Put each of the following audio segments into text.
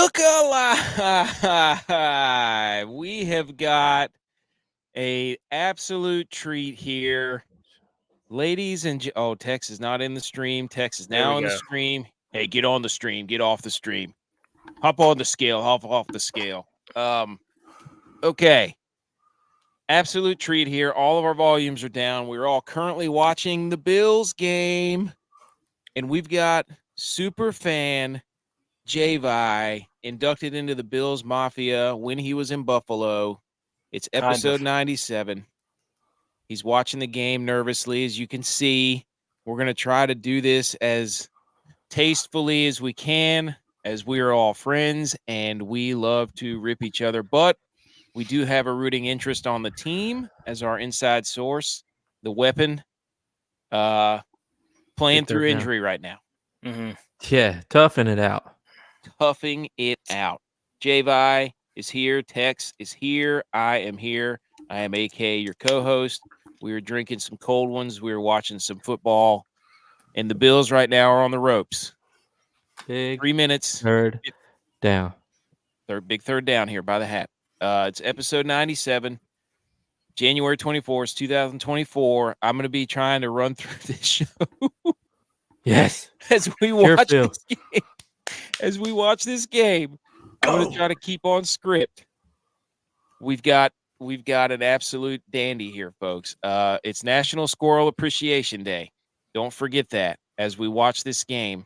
Look alive! We have got a absolute treat here. Ladies and Tex is not in the stream. Tex is now in the stream. Hey, get on the stream. Get off the stream. Hop on the scale. Hop off the scale. Okay. Absolute treat here. All of our volumes are down. We're all currently watching the Bills game. And we've got super fan Javi inducted into the Bills Mafia when he was in Buffalo. It's episode 97. He's watching the game nervously, as you can see. We're going to try to do this as tastefully as we can, as we are all friends, and we love to rip each other. But we do have a rooting interest on the team as our inside source, the weapon, playing through injury right now. Mm-hmm. Yeah, toughing it out. Toughing it out. Javi is here. Tex is here. I am here. I am AK, your co-host. We were drinking some cold ones. We were watching some football. And the Bills right now are on the ropes. Big 3 minutes. Third down. Big third down here by the hat. It's episode 97. January 24th, 2024. I'm going to be trying to run through this show. Yes. As we watch this game. As we watch this game, I'm going to try to keep on script. We've got an absolute dandy here, folks. It's National Squirrel Appreciation Day. Don't forget that as we watch this game.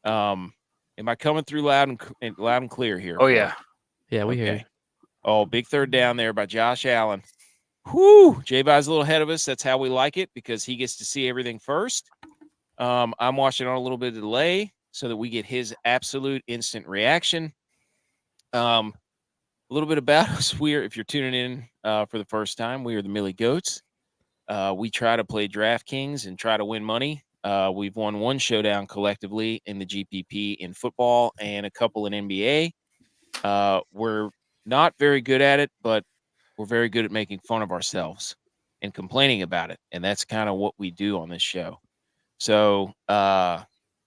Am I coming through loud and clear here? Oh, yeah. Yeah, we hear you. Oh, big third down there by Josh Allen. Whoo! J-Vi's a little ahead of us. That's how we like it because he gets to see everything first. I'm watching on a little bit of delay so that we get his absolute instant reaction. A little bit about us. If you're tuning in for the first time, we are the Millie Goats. We try to play DraftKings and try to win money. We've won one showdown collectively in the GPP in football and a couple in NBA. We're not very good at it, but we're very good at making fun of ourselves and complaining about it. And that's kind of what we do on this show. So,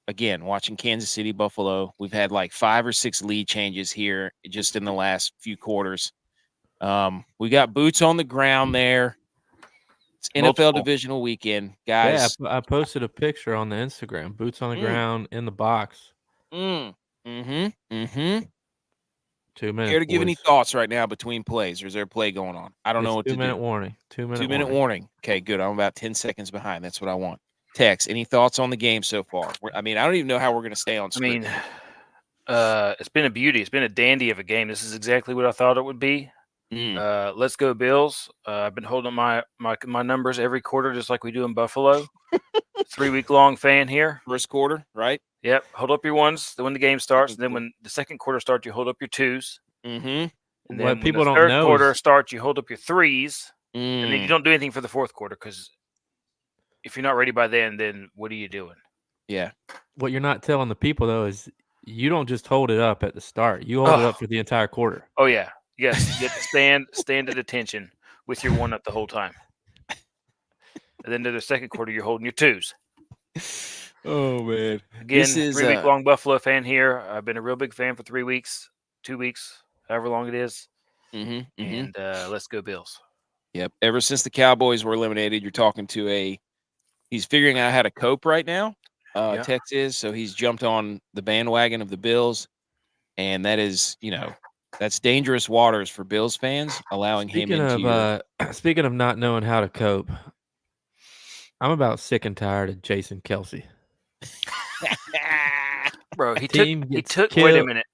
again, watching Kansas City, Buffalo, we've had like 5 or 6 lead changes here just in the last few quarters. We got boots on the ground there. It's NFL divisional weekend, guys. Yeah, I posted a picture on the Instagram. Boots on the ground in the box. 2 minutes. Care to give any thoughts right now between plays, or is there a play going on? I don't know what to do. 2 minute warning. 2 minute warning. Okay, good. I'm about 10 seconds behind. That's what I want. Tex, any thoughts on the game so far? I don't even know how we're going to stay on script. It's been a beauty. It's been a dandy of a game. This is exactly what I thought it would be. Let's go Bills. I've been holding my numbers every quarter just like we do in Buffalo. 3-week-long fan here. First quarter, right? Yep. Hold up your ones when the game starts. And then when the second quarter starts, you hold up your 2s. Mm-hmm. And then when the third quarter starts, you hold up your 3s. And then you don't do anything for the fourth quarter because if you're not ready by then what are you doing? Yeah. What you're not telling the people, though, is you don't just hold it up at the start. You hold it up for the entire quarter. Oh, yeah. Yes, you have to stand at attention with your 1 up the whole time. And then to the second quarter, you're holding your 2s. Oh, man. Again, 3-week-long Buffalo fan here. I've been a real big fan for 3 weeks, 2 weeks, however long it is. And let's go Bills. Yep. Ever since the Cowboys were eliminated, you're talking to he's figuring out how to cope right now. Tex is. So he's jumped on the bandwagon of the Bills. And that is, that's dangerous waters for Bills fans, allowing him into Speaking of not knowing how to cope, I'm about sick and tired of Jason Kelce. Bro, he took wait a minute.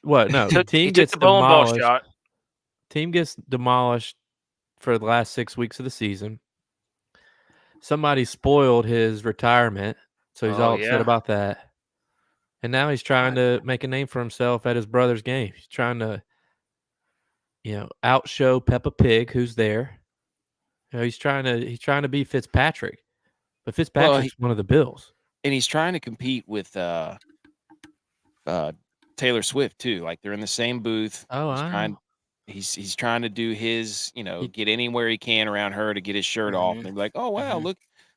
What? No, he took the bowling ball shot. Team gets demolished for the last 6 weeks of the season. Somebody spoiled his retirement, so he's all upset about that. And now he's trying to make a name for himself at his brother's game. He's trying to, outshow Peppa Pig, who's there. He's trying to be Fitzpatrick, but Fitzpatrick's one of the Bills, and he's trying to compete with Taylor Swift too. Like they're in the same booth. He's trying to do his, get anywhere he can around her to get his shirt off. And they're like, oh wow, look,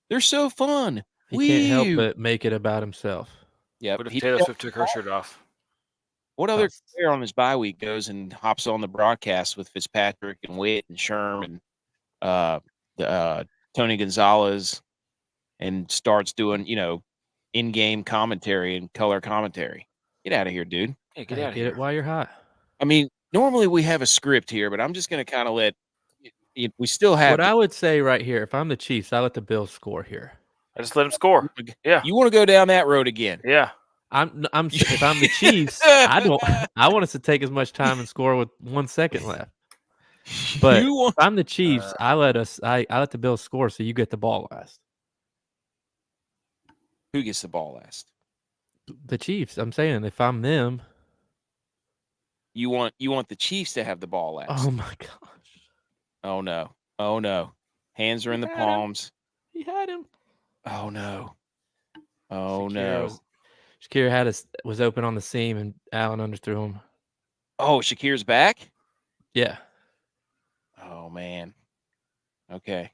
they're so fun. He can't help but make it about himself. Yeah, but if Taylor Swift took her shirt off, What other player on his bye week goes and hops on the broadcast with Fitzpatrick and Witt and Sherm and Tony Gonzalez and starts doing, in-game commentary and color commentary? Get out of here, dude. Yeah, get out of here. Get it while you're hot. I mean, normally we have a script here, but I'm just going to kind of let we still have. What I would say right here, if I'm the Chiefs, I let the Bills score here. I just let him score. Yeah. You want to go down that road again? Yeah. If I'm the Chiefs, I want us to take as much time and score with 1 second left. But if I'm the Chiefs, I let the Bills score, so you get the ball last. Who gets the ball last? The Chiefs. I'm saying if I'm them, you want the Chiefs to have the ball last. Oh my gosh! Oh no! Hands are in the palms. He had him. Oh no! Oh no! Shakir was open on the seam and Allen underthrew him. Oh, Shakir's back? Yeah. Oh man. Okay.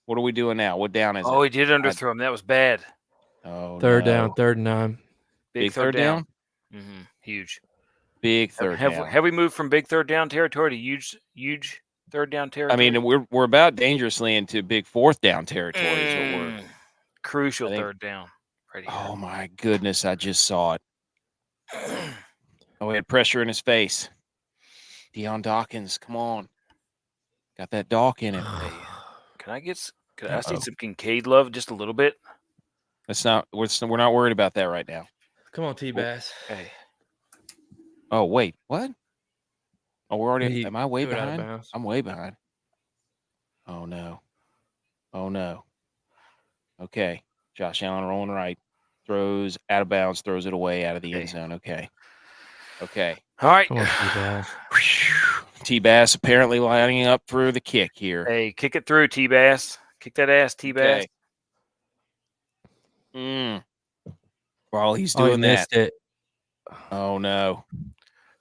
What are we doing now? What down is it? Oh, he did underthrow him. That was bad. Oh, third down, 3rd and 9. Big third down? Mm-hmm. Huge. Big third down. Have we moved from big third down territory to huge third down territory? I mean, we're about dangerously into big 4th down territory. Is what we're crucial third down. Right here. Oh my goodness! I just saw it. Oh, he had pressure in his face. Deion Dawkins, come on, got that Dawk in him. Hey, can I see some Kincaid love just a little bit? We're not worried about that right now. Come on, T-Bass. Hey. Oh wait, what? Oh, we're already. Am I way behind? I'm way behind. Oh no. Oh no. Okay. Josh Allen rolling right, throws out of bounds, throws it away out of the end zone. Okay. All right. Come on, T-Bass. T-Bass apparently lining up for the kick here. Hey, kick it through, T-Bass. Kick that ass, T-Bass. Okay. While he's doing that. Missed it. Oh no.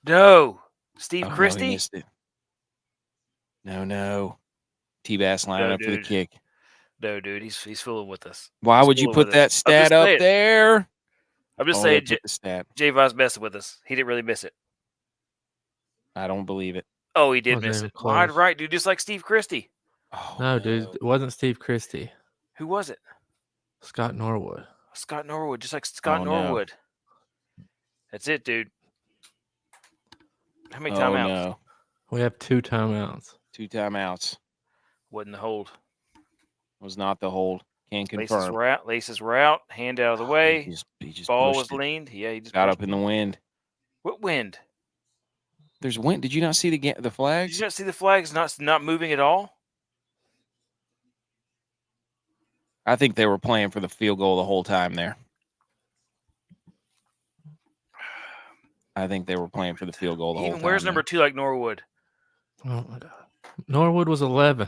No. Steve Christie? No, he missed it. No. T-Bass lining up for the kick. No, dude, he's fooling with us. Why would you put that stat up there? I'm just saying, stat. J-Vaz messing with us. He didn't really miss it. I don't believe it. Oh, he did miss it. Wide right, dude, just like Steve Christie. Oh, no, dude, it wasn't Steve Christie. Who was it? Scott Norwood. Scott Norwood, just like Scott Norwood. No. That's it, dude. How many timeouts? No. We have 2 timeouts. 2 timeouts. Wasn't the hold. Was not the hold. Can confirm. Laces were out. Hand out of the way. He just ball was leaned. Yeah, he just got up in the wind. What wind? There's wind. Did you not see the flags? Did you not see the flags not moving at all? I think they were playing for the field goal the whole time there. I think they were playing for the field goal the whole time. Where's number 2 like Norwood? Oh my God. Norwood was 11.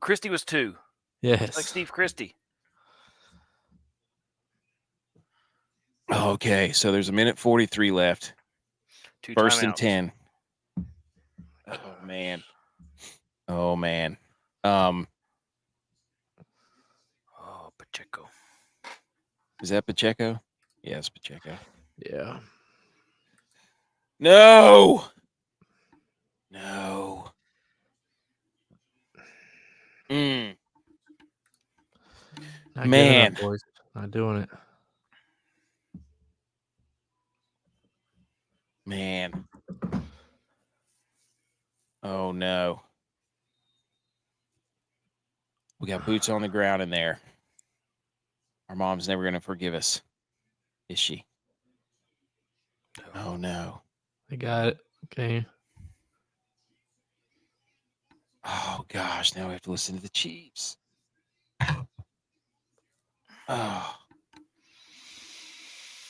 Christie was 2. Yes. Just like Steve Christie. Okay, so there's 1:43 left. 2 First timeouts. and 10. Oh man. Oh man. Pacheco. Is that Pacheco? Yes, Pacheco. Yeah. No. Man, enough, boys. Not doing it. Man. Oh no. We got boots on the ground in there. Our mom's never going to forgive us. Is she? Oh no. I got it. Okay. Oh gosh, now we have to listen to the Chiefs. Oh.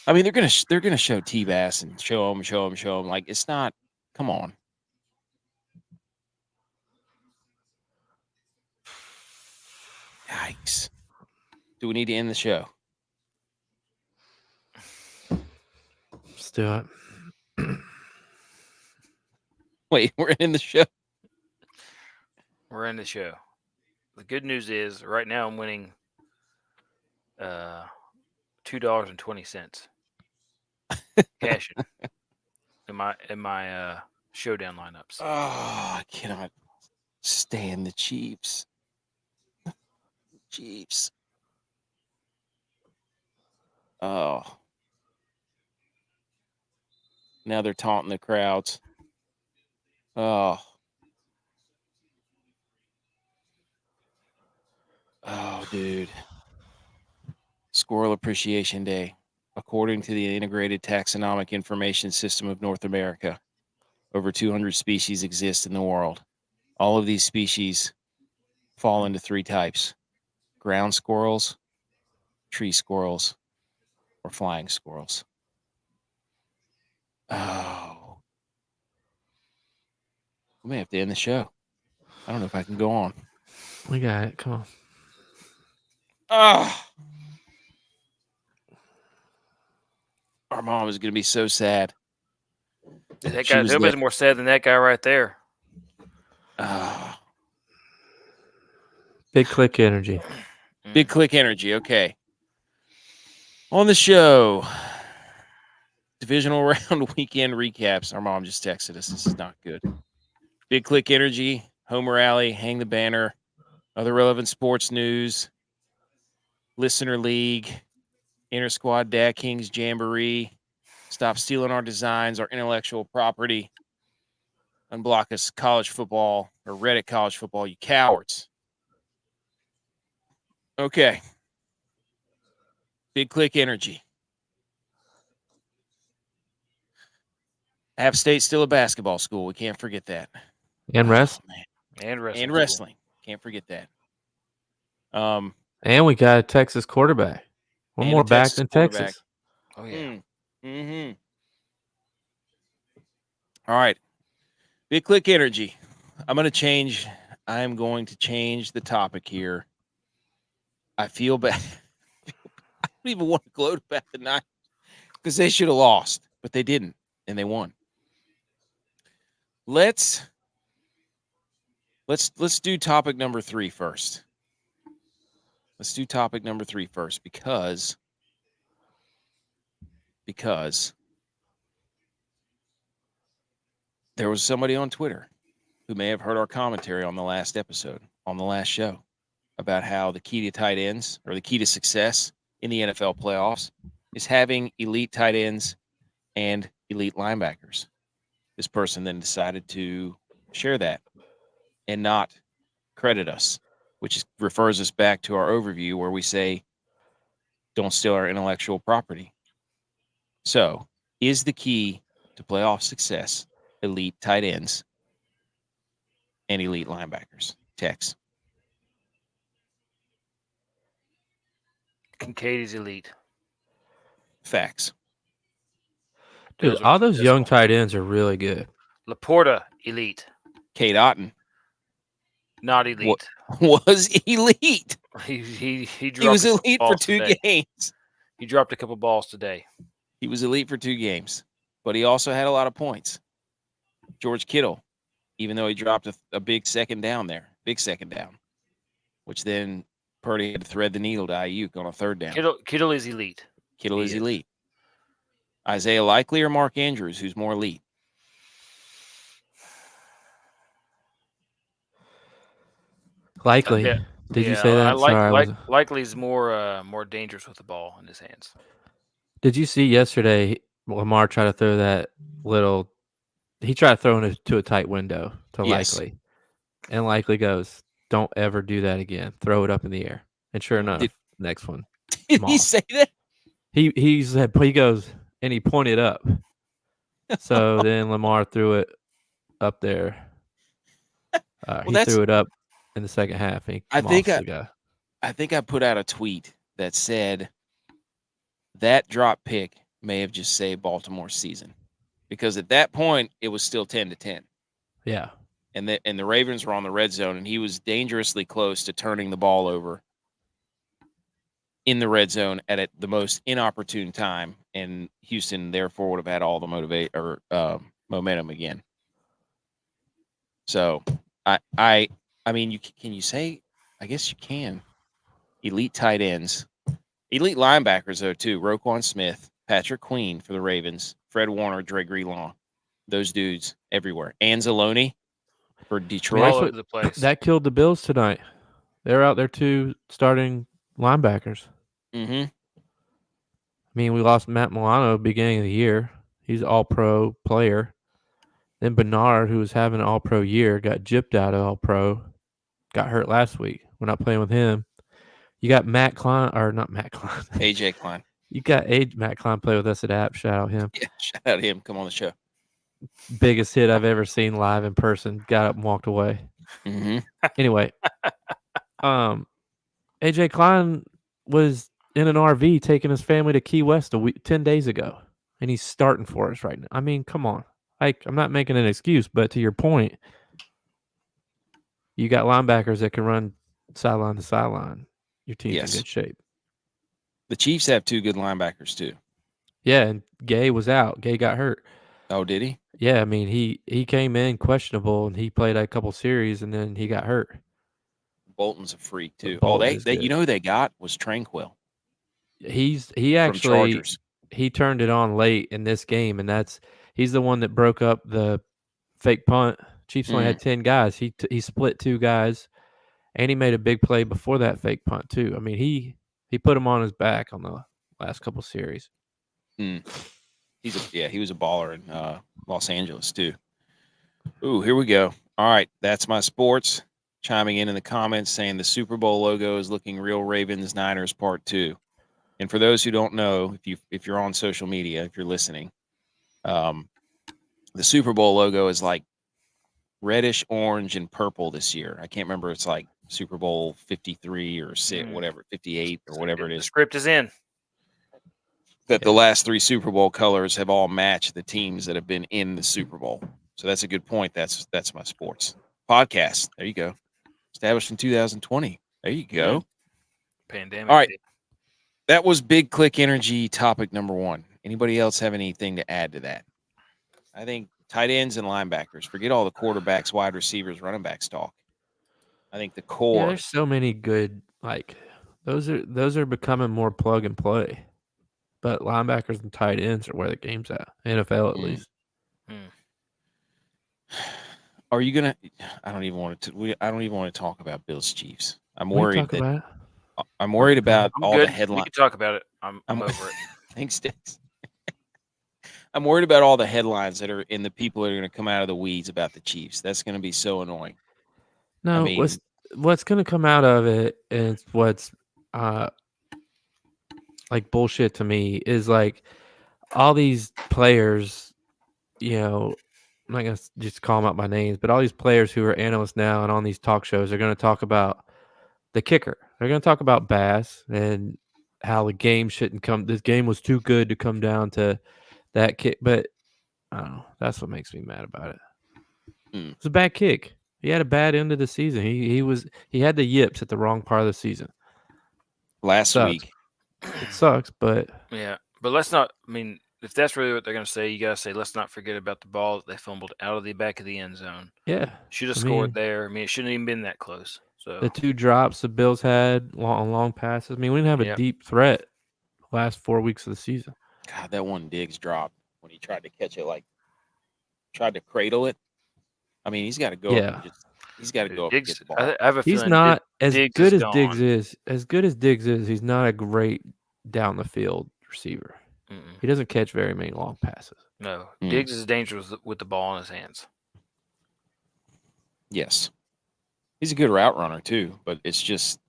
I mean, they're gonna show T-Bass and show him. Like, it's not. Come on. Yikes. Do we need to end the show? Let's do it. Wait, we're in the show. We're in the show. The good news is right now I'm winning $2.20. Cashing. my showdown lineups. Oh, I cannot stand the Chiefs. Chiefs. Oh. Now they're taunting the crowds. Oh. Oh, dude. Squirrel Appreciation Day. According to the Integrated Taxonomic Information System of North America, over 200 species exist in the world. All of these species fall into 3 types: ground squirrels, tree squirrels, or flying squirrels. Oh. We may have to end the show. I don't know if I can go on. We got it. Come on. Oh. Our mom is going to be so sad. That guy, nobody's more sad than that guy right there. Big click energy. Big click energy. Okay. On the show, Divisional Round weekend recaps. Our mom just texted us. This is not good. Big click energy, Homer Alley, hang the banner, other relevant sports news, listener league, inter squad Dad Kings Jamboree, stop stealing our designs, our intellectual property, unblock us college football or Reddit college football, you cowards. Okay. Big click energy. App State's still a basketball school. We can't forget that. And wrestling. And wrestling. And wrestling. Can't forget that. And we got a Texas quarterback. One more back than Texas. Oh, yeah. Mm-hmm. All right. Big click energy. I'm going to change the topic here. I feel bad. I don't even want to gloat about the Niners because they should have lost, but they didn't, and they won. Let's do topic number 3 first. Let's do topic number 3 first because there was somebody on Twitter who may have heard our commentary on the last episode, on the last show, about how the key to tight ends or the key to success in the NFL playoffs is having elite tight ends and elite linebackers. This person then decided to share that and not credit us, which refers us back to our overview where we say, don't steal our intellectual property. So, is the key to playoff success elite tight ends and elite linebackers? Tex. Kincaid is elite. Facts. Dude, all those young tight ends are really good. Laporta, elite. Cade Otton. Not elite. Was elite. He was elite for 2 games. He dropped a couple balls today. He was elite for 2 games, but he also had a lot of points. George Kittle, even though he dropped a big second down, which then Purdy had to thread the needle to Ayuk on a 3rd down. Kittle is elite. Kittle is elite. Isaiah Likely or Mark Andrews, who's more elite? Likely. Did you say that? Likely's more dangerous with the ball in his hands. Did you see yesterday Lamar tried to throw that little – he tried to throw it to a tight window to Likely. And Likely goes, don't ever do that again. Throw it up in the air. And sure enough, next one. Did he say that? He said, he goes, and he pointed up. So then Lamar threw it up there. He threw it up in the second half. And I think I put out a tweet that said that drop pick may have just saved Baltimore's season, because at that point it was still 10-10. Yeah, and the Ravens were on the red zone, and he was dangerously close to turning the ball over in the red zone at the most inopportune time, and Houston therefore would have had all the momentum again. So I mean, can you say? I guess you can. Elite tight ends, elite linebackers though too. Roquan Smith, Patrick Queen for the Ravens, Fred Warner, Dre Grelon. those dudes everywhere. Anzalone for Detroit. All over the place. That killed the Bills tonight. They're out there 2 starting linebackers. Mm-hmm. I mean, we lost Matt Milano beginning of the year. He's an all-pro player. Then Bernard, who was having an all-pro year, got gypped out of all-pro. Got hurt last week. We're not playing with him. You got Matt Klein, or not Matt Klein. AJ Klein. You got Matt Klein play with us at App. Shout out him. Yeah, shout out him. Come on the show. Biggest hit I've ever seen live in person. Got up and walked away. Mm-hmm. Anyway, AJ Klein was in an RV taking his family to Key West 10 days ago, and he's starting for us right now. I mean, come on. I'm not making an excuse, but to your point, you got linebackers that can run sideline to sideline. Your team's in good shape. The Chiefs have 2 good linebackers too. Yeah, and Gay was out. Gay got hurt. Oh, did he? Yeah, I mean, he came in questionable, and he played a couple series, and then he got hurt. Bolton's a freak too. Bolton they you know who they got was Tranquil. He actually he turned it on late in this game, and he's the one that broke up the fake punt. Chiefs only had 10 guys. He split 2 guys, and he made a big play before that fake punt too. I mean, he put him on his back on the last couple series. He was a baller in Los Angeles too. Ooh, here we go. All right, that's my sports. Chiming in the comments saying the Super Bowl logo is looking real Ravens Niners Part 2. And for those who don't know, if you're on social media, if you're listening, the Super Bowl logo is like reddish orange and purple this year. I can't remember. It's like Super Bowl 53 or 58 or whatever it is. The script is in. That the last 3 Super Bowl colors have all matched the teams that have been in the Super Bowl. So that's a good point. That's my sports podcast. There you go. Established in 2020. There you go. Pandemic. All right. That was Big Click Energy topic number 1. Anybody else have anything to add to that? I think tight ends and linebackers. Forget all the quarterbacks, wide receivers, running backs talk. I think the core. Yeah, there's so many good, like those are becoming more plug and play. But linebackers and tight ends are where the game's at. NFL at least. Are you gonna? I don't even want to talk about Bills Chiefs. I'm worried that. I'm worried about all the headlines. We can talk about it. I'm over it. Thanks, Dix. I'm worried about all the headlines that are in the people that are going to come out of the weeds about the Chiefs. That's going to be so annoying. No, what's going to come out of it, and what's like bullshit to me is like all these players, you know, I'm not going to just call them out by names, but all these players who are analysts now and on these talk shows are going to talk about the kicker. They're going to talk about Bass and how the game shouldn't come. This game was too good to come down to that kick. But I don't know. That's what makes me mad about it. It's a bad kick. He had a bad end of the season. He had the yips at the wrong part of the season. Last week. It sucks, but yeah. But let's not. I mean, if that's really what they're going to say, you got to say, let's not forget about the ball that they fumbled out of the back of the end zone. Yeah. Should have scored there. I mean, it shouldn't even been that close. So the 2 drops the Bills had on long passes. I mean, we didn't have a deep threat the last 4 weeks of the season. God, that one Diggs drop when he tried to catch it, tried to cradle it. I mean, he's got to go. Yeah. He's got to go up Diggs, and get the ball. I have a he's feeling not as Diggs good is as Diggs is. As good as Diggs is, he's not a great down the field receiver. He doesn't catch very many long passes. No, Diggs is dangerous with the ball in his hands. Yes. He's a good route runner too, but it's just,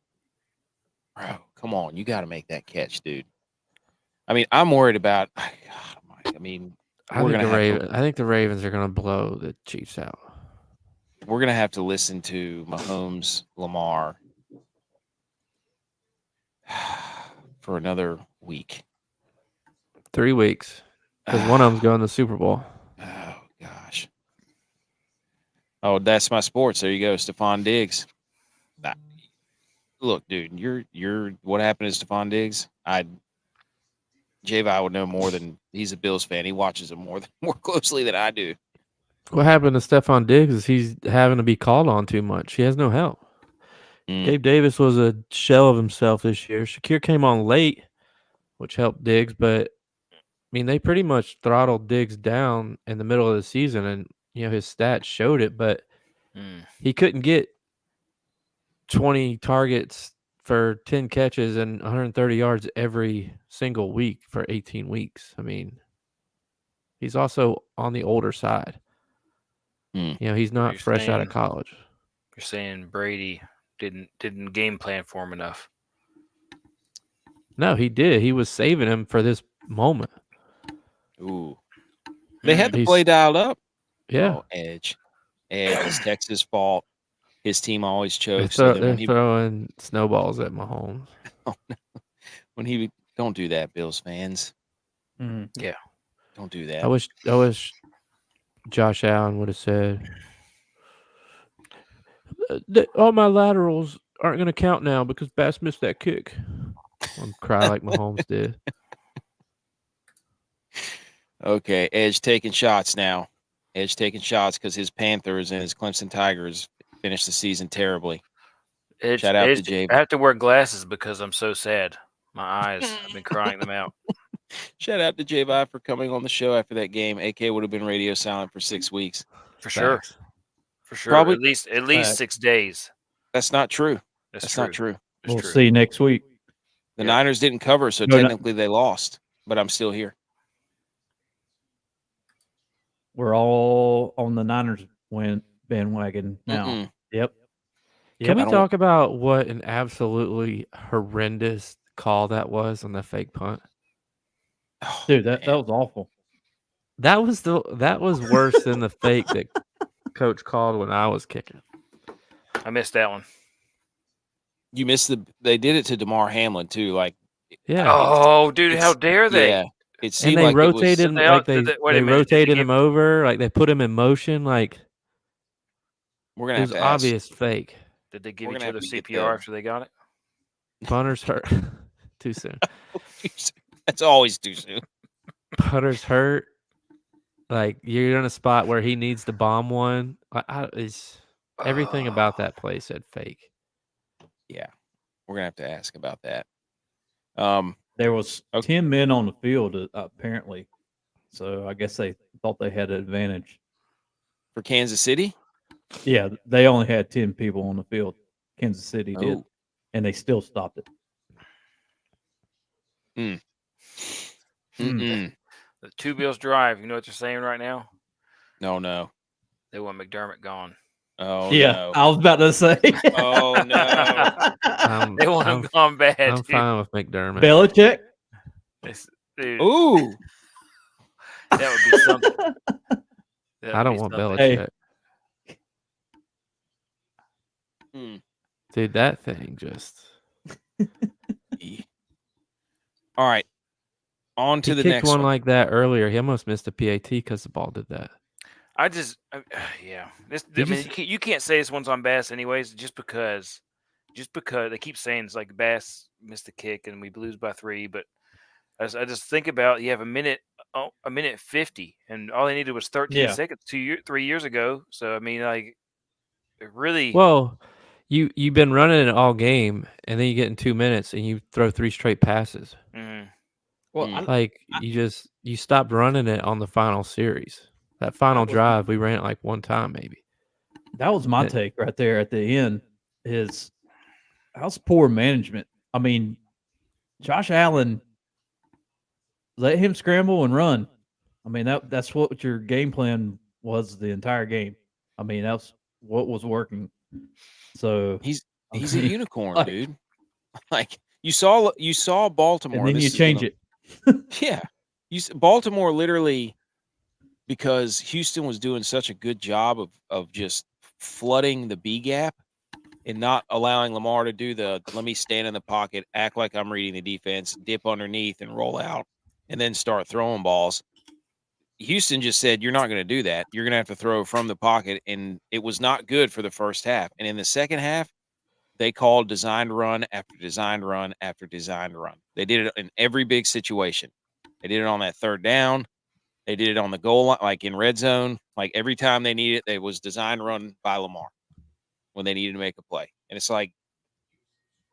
bro, come on. You got to make that catch, dude. I mean, I'm worried about, I mean, I think the Ravens are going to blow the Chiefs out. We're going to have to listen to Mahomes, Lamar for another week. 3 weeks. Because one of them's going to the Super Bowl. Oh, gosh. Oh, that's my sports. There you go, Stephon Diggs. Look, dude, you're what happened to Stephon Diggs? J-Vi would know more than he's a Bills fan. He watches him more closely than I do. What happened to Stephon Diggs is he's having to be called on too much. He has no help. Gabe Davis was a shell of himself this year. Shakir came on late, which helped Diggs, but mean, they pretty much throttled Diggs down in the middle of the season, and his stats showed it, but he couldn't get 20 targets for 10 catches and 130 yards every single week for 18 weeks. I mean, he's also on the older side. He's not fresh out of college. You're saying Brady didn't game plan for him enough. No, he did. He was saving him for this moment. Ooh. They had the play dialed up. Yeah. Oh, Edge. It's Texas' fault. His team always chokes. They're throwing snowballs at Mahomes. Oh, no. Don't do that, Bills fans. Yeah. Don't do that. I wish Josh Allen would have said, all my laterals aren't going to count now because Bass missed that kick. I'm cry like Mahomes did. Okay, Edge taking shots now. Edge taking shots because his Panthers and his Clemson Tigers finished the season terribly. Edge, Shout out to Jay. I have to wear glasses because I'm so sad. My eyes, I've been crying them out. Shout out to J-Vi for coming on the show after that game. AK would have been radio silent for 6 weeks. For sure. For sure. Probably, at least 6 days. That's not true. That's not true. We'll see next week. The Niners didn't cover, so technically they lost, but I'm still here. We're all on the Niners bandwagon now. Yep. Can we talk about what an absolutely horrendous call that was on the fake punt? Oh, dude, that was awful. That was worse than the fake that Coach called when I was kicking. I missed that one. You missed they did it to DeMar Hamlin too. Like, yeah. Oh, dude, how dare they? Yeah. It seemed and they like rotated they rotated him over, like they put him in motion, like we're gonna it have was to obvious fake. Did they give each other CPR after they got it? Punter's hurt. Too soon. That's always too soon. Punter's hurt. Like you're in a spot where he needs to bomb one. Everything about that play said fake. Yeah, we're gonna have to ask about that. There was 10 men on the field apparently, so I guess they thought they had an advantage. For Kansas City? Yeah, they only had 10 people on the field. Kansas City did, and they still stopped it. The two Bills drive. You know what they're saying right now? No. They want McDermott gone. Oh yeah, no. I was about to say. Oh no. They want him gone bad. I'm fine with McDermott. Belichick. Dude, ooh, that would be something. I don't want Belichick. Hey. Dude, that thing just. All right. On to the kicked next one like that earlier. He almost missed a PAT because the ball did that. Yeah. You can't say this one's on Bass anyways, just because they keep saying it's like Bass missed the kick and we lose by 3. But I just think about you have a minute 50, and all they needed was 13 seconds 3 years ago. So I mean, like, it really. Well, you've been running it all game, and then you get in 2 minutes and you throw 3 straight passes. Mm-hmm. Well, you stopped running it on the final series. That final drive, we ran it like one time maybe. That was my take right there at the end. How's poor management? I mean, Josh Allen, let him scramble and run. I mean, that's what your game plan was the entire game. I mean, that's what was working. So he's a unicorn, dude. Like you saw Baltimore, and then you change it. Yeah, Baltimore literally, because Houston was doing such a good job of just flooding the B gap and not allowing Lamar to do let me stand in the pocket, act like I'm reading the defense, dip underneath and roll out, and then start throwing balls. Houston just said, you're not going to do that. You're going to have to throw from the pocket, and it was not good for the first half. And in the second half, they called designed run after designed run after designed run. They did it in every big situation. They did it on that third down. They did it on the goal line, like in red zone. Like every time they needed it, it was designed run by Lamar when they needed to make a play. And it's like,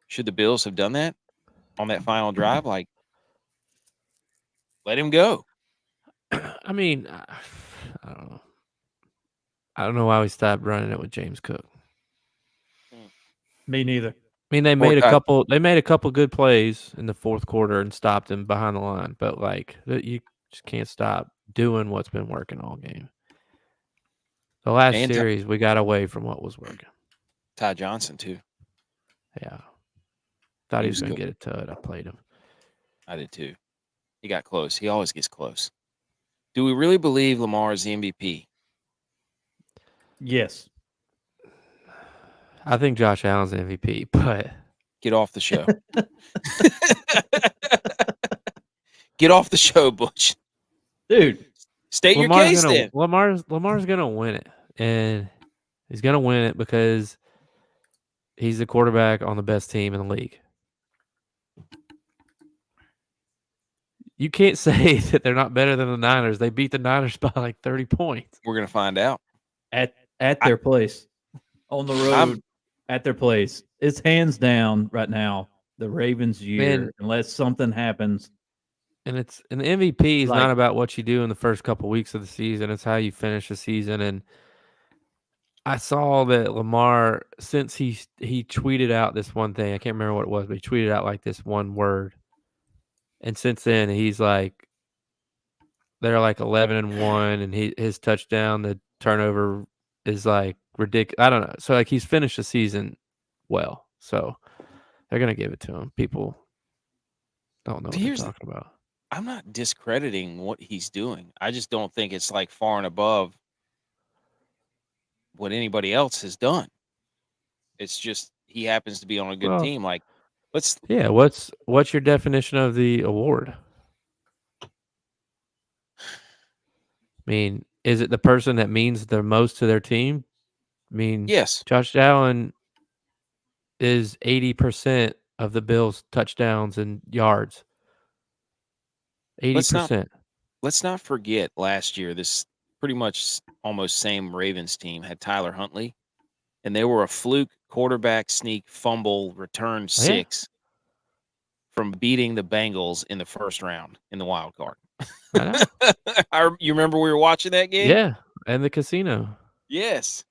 should the Bills have done that on that final drive? Like, let him go. I mean, I don't know. I don't know why we stopped running it with James Cook. Me neither. I mean, they made a couple. They made a couple good plays in the fourth quarter and stopped him behind the line. But like, you just can't stop doing what's been working all game. The last series, we got away from what was working. Ty Johnson too. Yeah, thought he was going to get it to it. I played him. I did too. He got close. He always gets close. Do we really believe Lamar is the MVP? Yes. I think Josh Allen's the MVP, but get off the show. Get off the show, Butch. Dude, state your case then. Lamar's gonna win it, and he's gonna win it because he's the quarterback on the best team in the league. You can't say that they're not better than the Niners. They beat the Niners by like 30 points. We're gonna find out at their place on the road. At their place, it's hands down right now the Ravens' year, unless something happens. And the MVP is not about what you do in the first couple weeks of the season. It's how you finish the season. And I saw that Lamar, since he tweeted out this one thing, I can't remember what it was, but he tweeted out like this one word. And since then, he's like, they're like 11-1, and his touchdown, the turnover is like ridiculous. I don't know. So like he's finished the season well. So they're gonna give it to him. People don't know what they're talking about. I'm not discrediting what he's doing. I just don't think it's like far and above what anybody else has done. It's just he happens to be on a good team. Like, what's your definition of the award? I mean, is it the person that means the most to their team? I mean, yes. Josh Allen is 80% of the Bills' touchdowns and yards. 80%. Let's not forget last year, this pretty much almost same Ravens team had Tyler Huntley, and they were a fluke quarterback sneak fumble return 6 from beating the Bengals in the first round in the wild card. I know. You remember we were watching that game? Yeah, and the casino. Yes.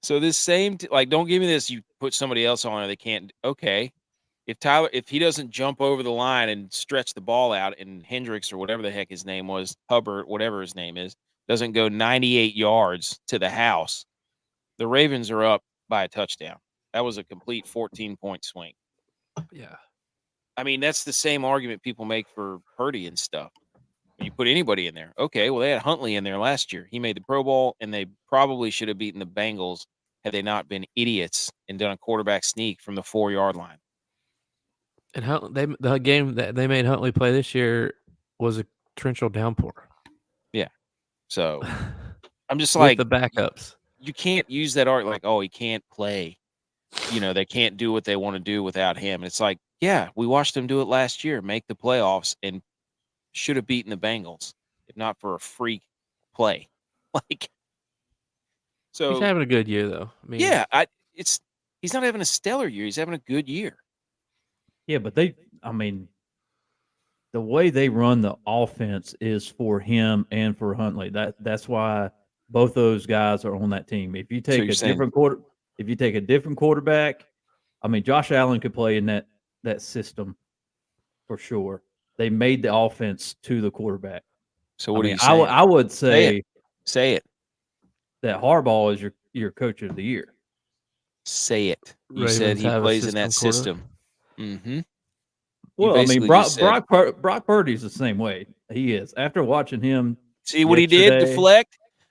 So this same, don't give me this. You put somebody else on, or they can't. Okay, if he doesn't jump over the line and stretch the ball out, and Hendricks or whatever the heck his name was, Hubbard, whatever his name is, doesn't go 98 yards to the house, the Ravens are up by a touchdown. That was a complete 14-point swing. Yeah. I mean, that's the same argument people make for Purdy and stuff. When you put anybody in there, okay, well, they had Huntley in there last year. He made the Pro Bowl, and they probably should have beaten the Bengals had they not been idiots and done a quarterback sneak from the 4-yard line. And the game that they made Huntley play this year was a torrential downpour. Yeah. So I'm just with like the backups. You can't use that art like, oh, he can't play. They can't do what they want to do without him. And it's like, yeah, we watched him do it last year, make the playoffs, and should have beaten the Bengals if not for a freak play. So he's having a good year though. I mean, yeah, he's not having a stellar year. He's having a good year. Yeah, but the way they run the offense is for him and for Huntley. That's why both those guys are on that team. If you take a different quarterback, I mean, Josh Allen could play in that system for sure. They made the offense to the quarterback. So what are you saying? I would say say it. That Harbaugh is your coach of the year. Say it. You said he plays in that system. Mm-hmm. Well, I mean, Brock Purdy's the same way. He is. After watching him, see what he did?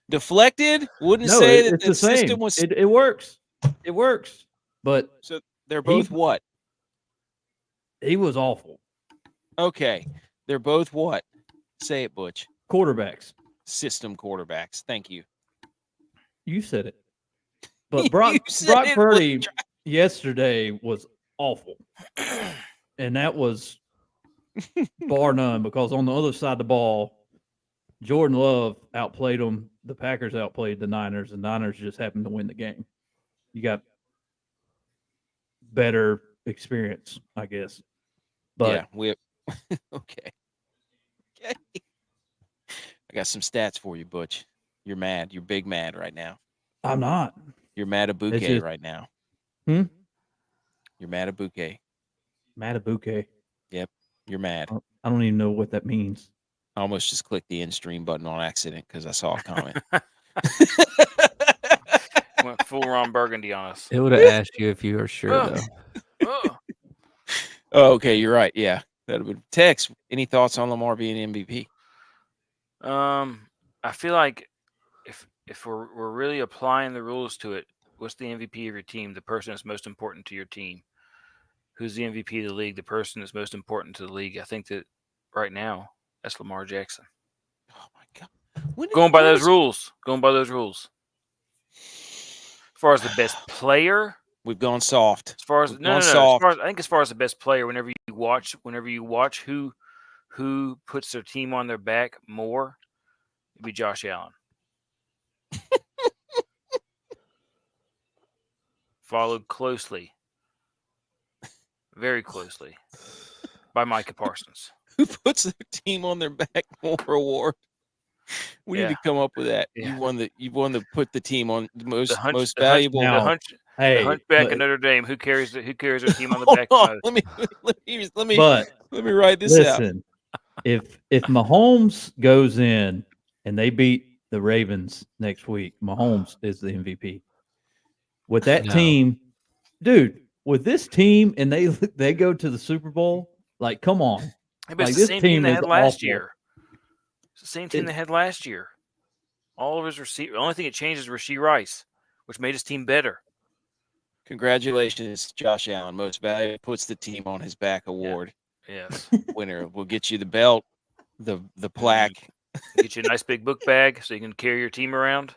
Deflected. Wouldn't say that the system was. It works. It works. But so they're both what? He was awful. Okay, they're both what? Say it, Butch. Quarterbacks. System quarterbacks. Thank you. You said it. But Brock Purdy yesterday was awful. And that was bar none, because on the other side of the ball, Jordan Love outplayed them. The Packers outplayed the Niners, and Niners just happened to win the game. You got better experience, I guess. But yeah, we okay. I got some stats for you, Butch. You're mad. You're big mad right now. I'm not. You're mad at Bouquet right now. Hmm? You're mad at Bouquet. Mad at Bouquet. Yep. You're mad. I don't even know what that means. I almost just clicked the end stream button on accident because I saw a comment. Went full Ron Burgundy on us. It would have asked you if you were sure, though. Oh, okay. You're right. Yeah. That would been Tex. Any thoughts on Lamar being MVP? I feel like if we're really applying the rules to it, what's the MVP of your team? The person that's most important to your team. Who's the MVP of the league? The person that's most important to the league. I think that right now that's Lamar Jackson. Oh my God! Going by those rules. As far as the best player, we've gone soft. As far as no. As far as the best player, whenever you watch who puts their team on their back more, it'd be Josh Allen. Followed closely, very closely, by Micah Parsons. Who puts their team on their back more award? We need to come up with that. Yeah. You've won the put the team on the most valuable. The hunchback of Notre Dame. Who carries their team on the back most? Let me write this out. Listen, if Mahomes goes in and they beat the Ravens next week, Mahomes is the MVP. With that team, dude, with this team, and they go to the Super Bowl, like, come on. But it's the same team they had last year. It's the same team they had last year. All of his receivers. The only thing that changed is Rashee Rice, which made his team better. Congratulations, Josh Allen. Most valuable puts the team on his back award. Yeah. Yes. Winner. We'll get you the belt, the plaque. Get you a nice big book bag so you can carry your team around.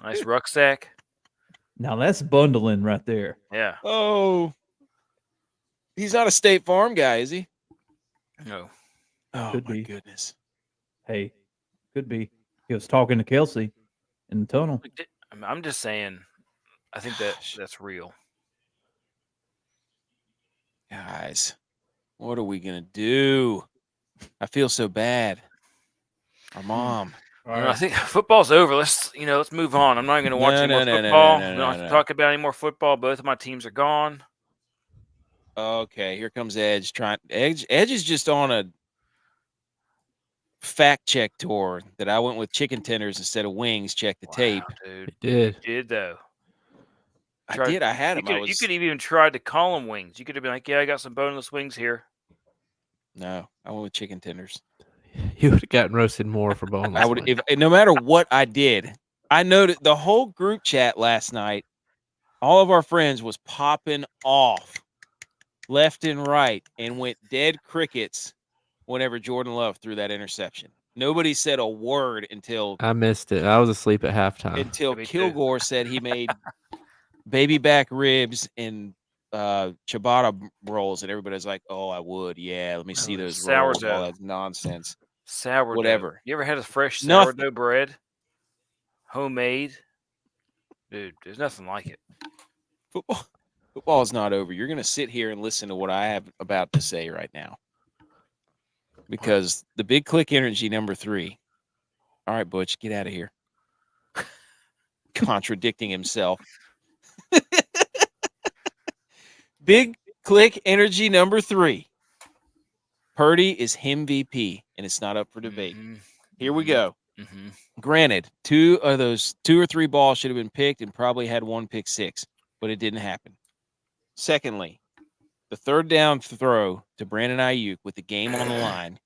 Nice rucksack. Now that's bundling right there. Yeah. Oh. He's not a State Farm guy, is he? No. Oh, could my goodness. Hey, could be. He was talking to Kelsey in the tunnel. I'm just saying, I think that's real. Guys, what are we going to do? I feel so bad. Our mom. I think football's over. Let's move on. I'm not going to watch any more football. We don't have to talk about any more football. Both of my teams are gone. Okay, here comes Edge. Edge is just on a fact check tour that I went with chicken tenders instead of wings. Check the tape. Dude. You did though. I did. I had them. You could even try to call them wings. You could have been like, "Yeah, I got some boneless wings here." No, I went with chicken tenders. You would have gotten roasted more for boneless. I would, no matter what I did. I noted the whole group chat last night. All of our friends was popping off left and right and went dead crickets whenever Jordan Love threw that interception. Nobody said a word until I missed it. I was asleep at halftime. Until Kilgore said he made baby back ribs and ciabatta rolls, and everybody's like, "Oh, I would, yeah. Let me see those rolls." All that nonsense. Sourdough. Whatever. You ever had a fresh sourdough bread? Homemade? Dude, there's nothing like it. Football is not over. You're going to sit here and listen to what I have about to say right now. Because the big click energy number 3. All right, Butch, get out of here. Contradicting himself. Big click energy number 3. Purdy is him VP, and it's not up for debate. Mm-hmm. Here we go. Mm-hmm. Granted, 2 or 3 balls should have been picked and probably had 1 pick 6, but it didn't happen. Secondly, the third down throw to Brandon Ayuk with the game on the line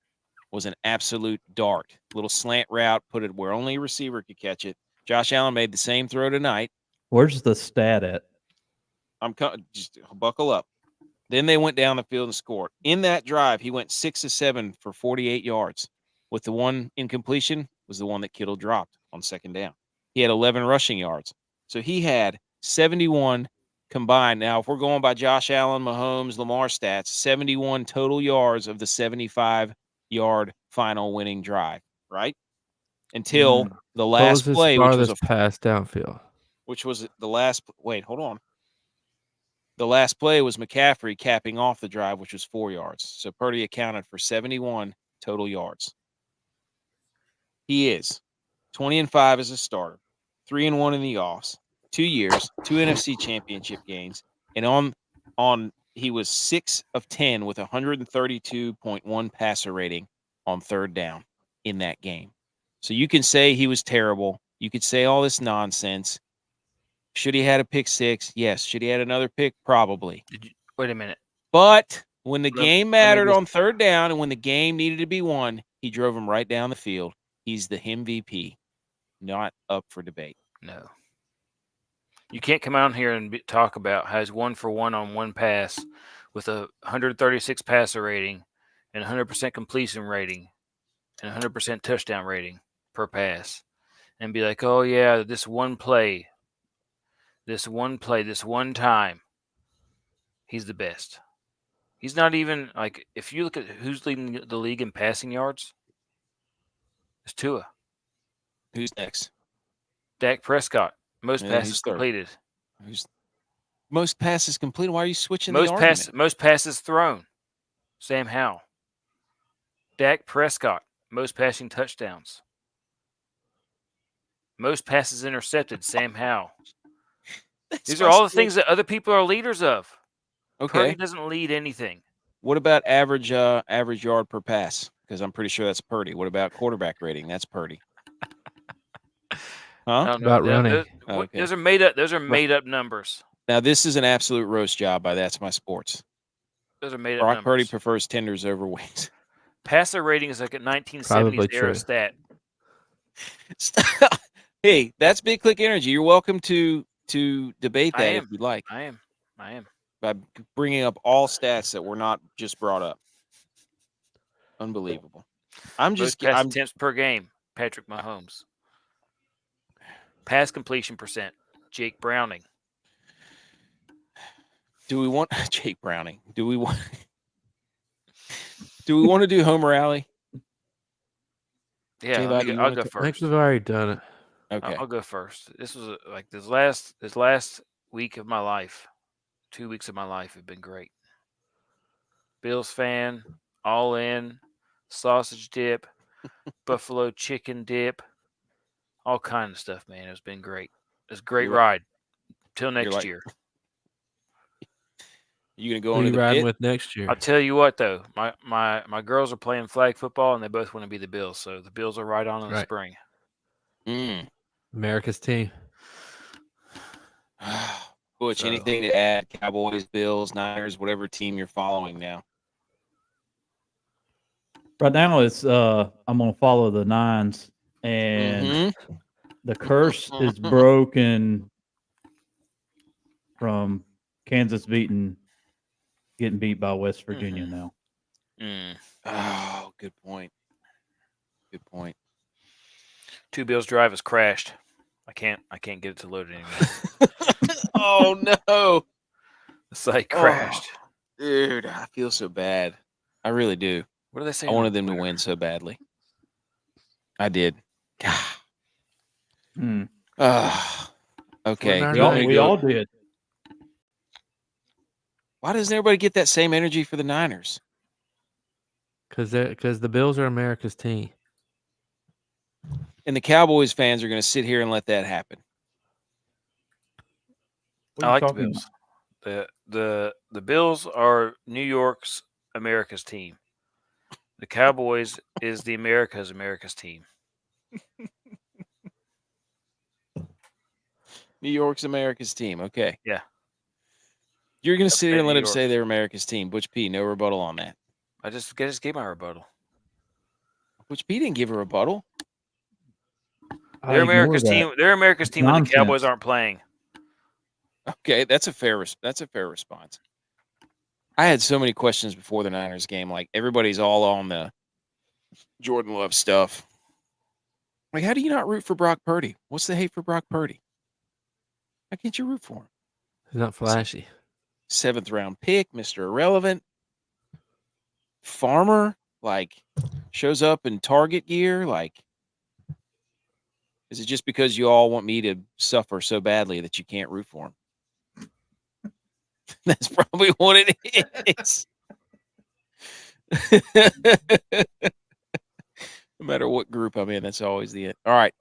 was an absolute dart. Little slant route, put it where only a receiver could catch it. Josh Allen made the same throw tonight. Where's the stat at? Just buckle up. Then they went down the field and scored. In that drive, he went 6 of 7 for 48 yards. With the one incompletion was the one that Kittle dropped on second down. He had 11 rushing yards. So he had 71 combined. Now, if we're going by Josh Allen, Mahomes, Lamar stats, 71 total yards of the 75-yard final winning drive, right? Until the last play, which was a pass downfield. Which was the last – wait, hold on. The last play was McCaffrey capping off the drive, which was 4 yards. So Purdy accounted for 71 total yards. He is 20-5 as a starter, 3-1 in the offs, 2 years, 2 NFC Championship games, and on he was 6 of 10 with 132.1 passer rating on third down in that game. So you can say he was terrible. You could say all this nonsense. Should he had a pick 6? Yes. Should he had another pick? Probably. Wait a minute. But when the game mattered on third down and when the game needed to be won, he drove him right down the field. He's the MVP, not up for debate. No. You can't come out here and talk about how he's 1 for 1 on one pass with a 136 passer rating and 100% completion rating and 100% touchdown rating per pass and be like, oh, yeah, this one time, he's the best. He's not even, like, if you look at who's leading the league in passing yards, it's Tua. Who's next? Dak Prescott. Most passes completed. Who's most passes completed? Why are you switching the argument? Most passes thrown. Sam Howell. Dak Prescott. Most passing touchdowns. Most passes intercepted. Sam Howell. These are all the things that other people are leaders of. Okay. Purdy doesn't lead anything. What about average yard per pass? Because I'm pretty sure that's Purdy. What about quarterback rating? That's Purdy. Huh? About running. Those are made up. Those are made up numbers. Now this is an absolute roast job by That's My Sports. Those are made up Brock numbers. Purdy prefers tenders over wings. Passer rating is like a 1970s era stat. Hey, that's Big Click Energy. You're welcome to debate that if you'd like. I am. By bringing up all stats that were not just brought up. Unbelievable. Most pass attempts per game, Patrick Mahomes. Pass completion percent, Jake Browning. Do we want Jake Browning? Do we want to do Homer Alley? Yeah, I'll go first. I think we've already done it. Okay, I'll go first. This was this last week of my life, 2 weeks of my life have been great. Bills fan, all in, sausage dip, buffalo chicken dip, all kind of stuff, man. It's been great. It's a great ride. Till next year. You gonna go Who into you the riding pit? with next year? I'll tell you what though, my girls are playing flag football and they both want to be the Bills, so the Bills are right on in the spring. America's team. Butch, anything to add? Cowboys, Bills, Niners, whatever team you're following now. Right now, it's I'm gonna follow the Nines, and the curse is broken from Kansas getting beat by West Virginia now. Oh, good point. Good point. Two Bills drive has crashed. I can't get it to load anymore. Oh no. The site crashed. Dude, I feel so bad. I really do. What do they say? I wanted them to win so badly. I did. Okay. We all did. Why doesn't everybody get that same energy for the Niners? Because the Bills are America's team. And the Cowboys fans are going to sit here and let that happen. I like the Bills. The Bills are New York's America's team. The Cowboys is the America's team. New York's America's team. Okay. Yeah. You're going to sit here and let them say they're America's team. Butch P, no rebuttal on that. I just gave my rebuttal. Butch P didn't give a rebuttal. They're America's team. They're America's team when the Cowboys aren't playing. Okay, that's a fair response. I had so many questions before the Niners game. Like, everybody's all on the Jordan Love stuff. Like, how do you not root for Brock Purdy? What's the hate for Brock Purdy? How can't you root for him? He's not flashy. 7th round pick, Mr. Irrelevant. Farmer, like, shows up in Target gear. Like, is it just because you all want me to suffer so badly that you can't root for him? That's probably what it is. No matter what group I'm in, that's always the end. All right.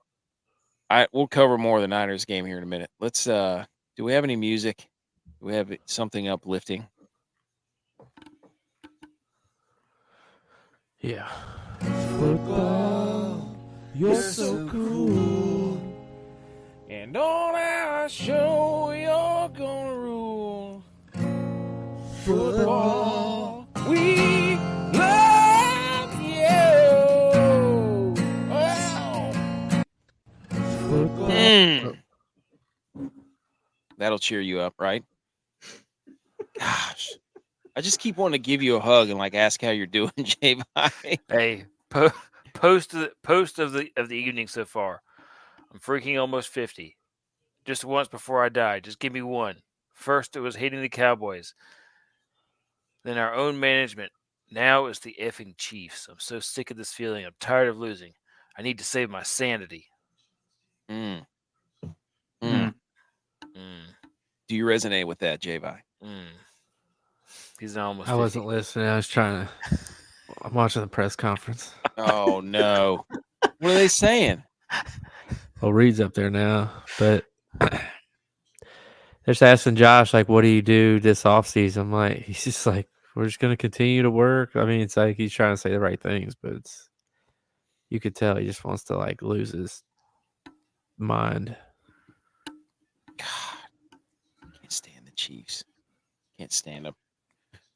We'll cover more of the Niners game here in a minute. Let's do we have any music? Do we have something uplifting? Yeah. Football, you're so cool. And on our show, you're gonna rule. Football, we love you. Wow. Football. That'll cheer you up, right? Gosh. I just keep wanting to give you a hug and ask how you're doing, J-Vi. Hey, post of the evening so far. I'm freaking almost 50. Just once before I die. Just give me one. First, it was hating the Cowboys. Then our own management. Now it's the effing Chiefs. I'm so sick of this feeling. I'm tired of losing. I need to save my sanity. Do you resonate with that, J-Vi? He's almost 50. I wasn't listening. I'm watching the press conference. Oh, no. What are they saying? Well, Reed's up there now, but they're just asking Josh, what do you do this offseason? I'm like, he's just we're just going to continue to work. I mean, it's he's trying to say the right things, but you could tell he just wants to lose his mind. God, can't stand the Chiefs. Can't stand them.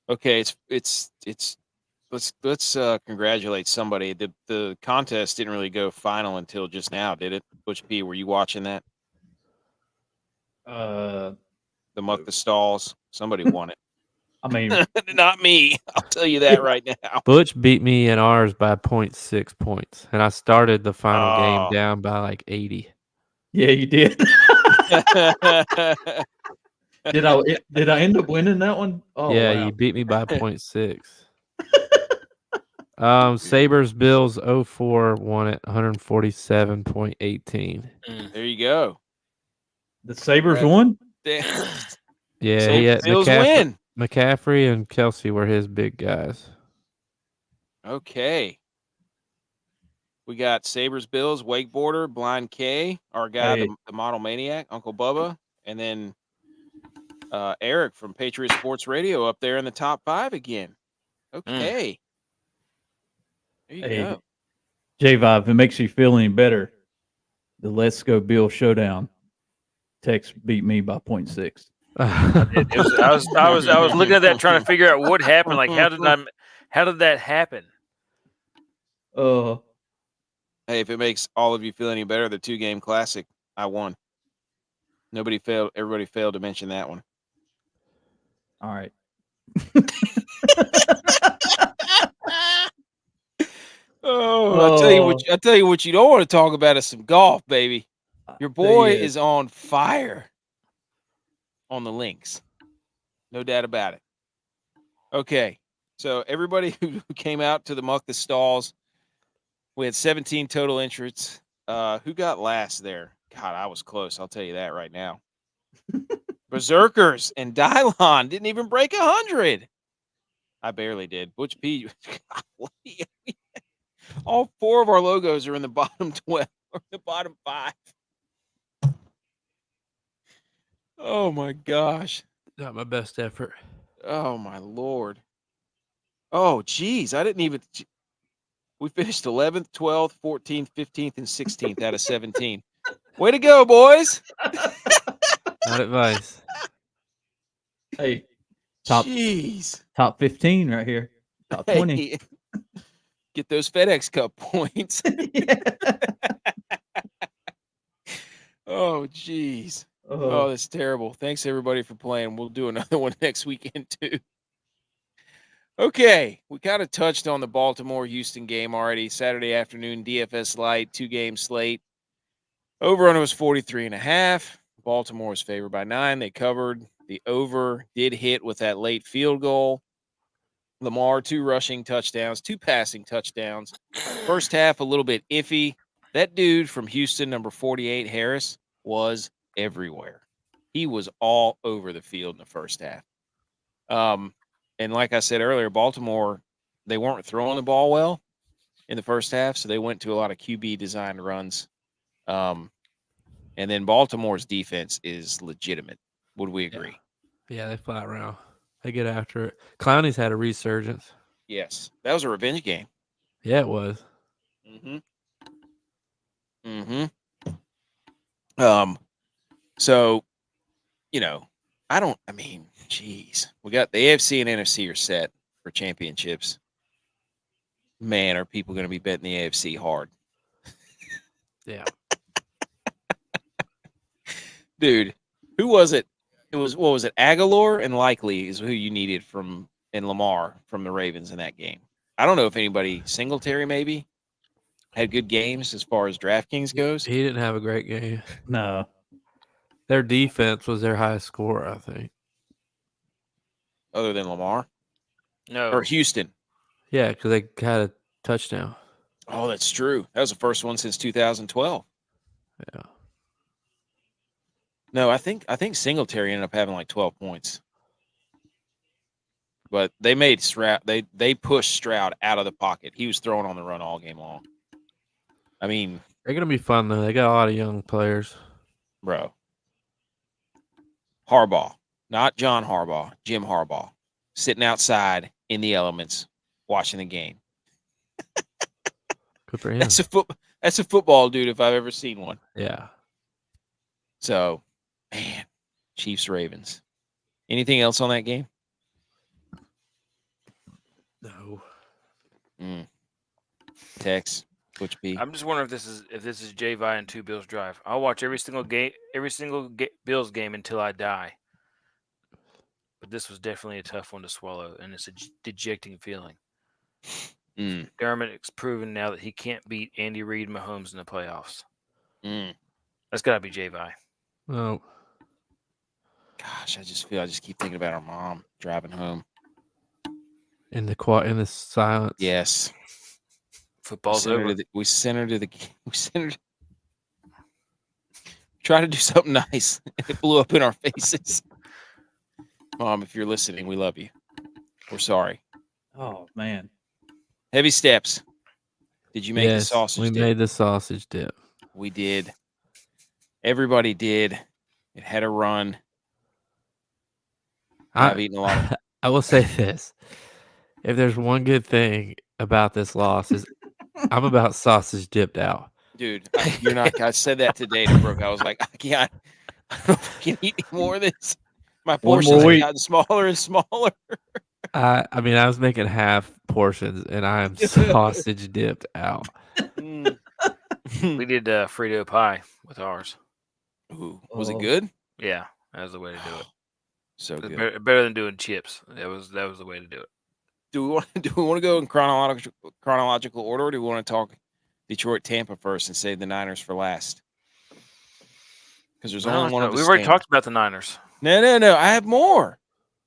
Okay, let's congratulate somebody. The contest didn't really go final until just now, did it? ButchP, were you watching that? The Muck the Stalls. Somebody won it. I mean, not me. I'll tell you that right now. Butch beat me in ours by 0.6 points, and I started the final game down by 80. Yeah, you did. Did I end up winning that one? Oh, yeah, wow. you beat me by 0.6. Sabres Bills 04 won it 147.18. There you go. The Sabres won? Yeah, he had Bills win. McCaffrey and Kelsey were his big guys. Okay. We got Sabres Bills, wakeboarder, Blind K, our guy, the model maniac, Uncle Bubba, and then Eric from Patriot Sports Radio up there in the top 5 again. Okay. There you go. J-Vi, if it makes you feel any better, the Let's Go Bill Showdown Tex beat me by 0.6. I was looking at that trying to figure out what happened. How did that happen? Hey, if it makes all of you feel any better, the 2-game classic, I won. Everybody failed to mention that one. All right. I tell you what you don't want to talk about is some golf, baby. Your boy is on fire on the links. No doubt about it. Okay. So everybody who came out to the Muck the Stalls, we had 17 total entrants. Who got last there? God, I was close. I'll tell you that right now. Berserkers and Dylon didn't even break 100. I barely did. Butch P. All 4 of our logos are in the bottom 12 or the bottom 5. Oh my gosh. Not my best effort. Oh my Lord. Oh geez. We finished 11th, 12th, 14th, 15th, and 16th out of 17. Way to go, boys. Not advice. Hey, top 15 right here. Top 20. Get those FedEx Cup points. Oh, geez. Oh, that's terrible. Thanks, everybody, for playing. We'll do another one next weekend, too. Okay, we kind of touched on the Baltimore-Houston game already. Saturday afternoon, DFS Light, 2-game slate. Over-under was 43.5. Baltimore was favored by 9. They covered. The over did hit with that late field goal. Lamar, 2 rushing touchdowns, 2 passing touchdowns. First half, a little bit iffy. That dude from Houston, number 48, Harris, was everywhere. He was all over the field in the first half. And like I said earlier, Baltimore, they weren't throwing the ball well. in the first half, so they went to a lot of QB designed runs. And then Baltimore's defense is legitimate. Would we agree? Yeah, they fly around. They get after it. Clowney's had a resurgence. Yes, that was a revenge game. Yeah, it was. So, geez, we got the AFC and NFC are set for championships. Man, are people going to be betting the AFC hard? Yeah. Dude, who was it? It was, what was it? Aguilar and Likely is who you needed and Lamar from the Ravens in that game. I don't know if anybody, Singletary maybe, had good games as far as DraftKings goes. He didn't have a great game. No. Their defense was their highest score, I think. Other than Lamar? No. Or Houston? Yeah, because they had a touchdown. Oh, that's true. That was the first one since 2012. Yeah. No, I think Singletary ended up having like 12 points. But they made Stroud, they pushed Stroud out of the pocket. He was throwing on the run all game long. I mean, They're going to be fun, though. They got a lot of young players. bro. Harbaugh, not John Harbaugh, Jim Harbaugh, sitting outside in the elements watching the game. Good for him. That's a football dude if I've ever seen one. Yeah. So, man, Chiefs Ravens. Anything else on that game? No. Tex, ButchP. I'm just wondering if this is J-Vi and Two Bills Drive. I'll watch every single Bills game until I die. But this was definitely a tough one to swallow, and it's a dejecting feeling. Dermott's proven now that he can't beat Andy Reid and Mahomes in the playoffs. That's got to be J-Vi. No. Gosh, I just keep thinking about our mom driving home. In the silence. Yes. Football's over. We sent her to the try to do something nice. It blew up in our faces. Mom, if you're listening, we love you. We're sorry. Oh, man. Heavy steps. Did you make the sausage dip? We made the sausage dip. We did. Everybody did. It had a run. I've eaten a lot of I will say this. If there's one good thing about this loss is I'm about sausage dipped out. Dude, you're not. I said that today to Brooke. I was like, I don't know if I can eat any more of this. My portions have gotten smaller and smaller. I was making half portions, and I am sausage dipped out. We did Frito pie with ours. Ooh, was it good? Yeah, that was the way to do it. So good. Better than doing chips. That was the way to do it. Do we want to go in chronological order, or do we want to talk Detroit, Tampa first and save the Niners for last? Because there's only one of us. We've already talked about the Niners. No. I have more.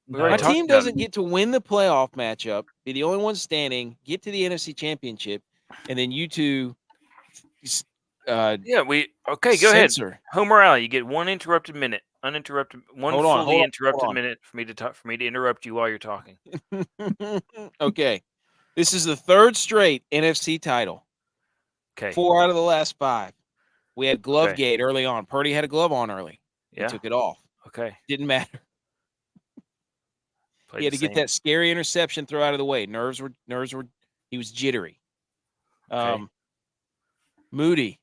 My My team doesn't get to win the playoff matchup, be the only one standing, get to the NFC Championship, and then you two. Go ahead. Home rally. You get one interrupted minute, uninterrupted, fully interrupted minute for me to interrupt you while you're talking. Okay, this is the third straight NFC title. Okay, 4 out of the last 5. We had glove gate early on. Purdy had a glove on early. Yeah, He took it off. Okay, Didn't matter. He had to get that scary interception throw out of the way. Nerves were. He was jittery. Moody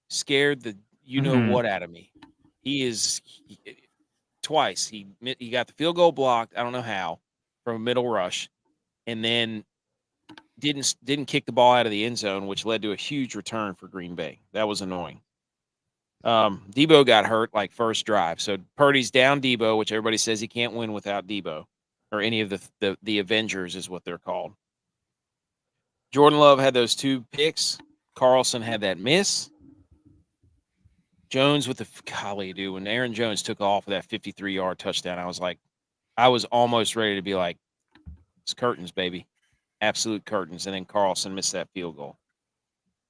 scared the what out of me. He is twice. He got the field goal blocked. I don't know how from a middle rush, and then didn't kick the ball out of the end zone, which led to a huge return for Green Bay. That was annoying. Debo got hurt like first drive, so Purdy's down Debo, which everybody says he can't win without Debo or any of the Avengers is what they're called. Jordan Love had those 2 picks. Carlson had that miss. Jones with dude, when Aaron Jones took off with that 53-yard touchdown, I was almost ready to be like, it's curtains, baby. Absolute curtains. And then Carlson missed that field goal.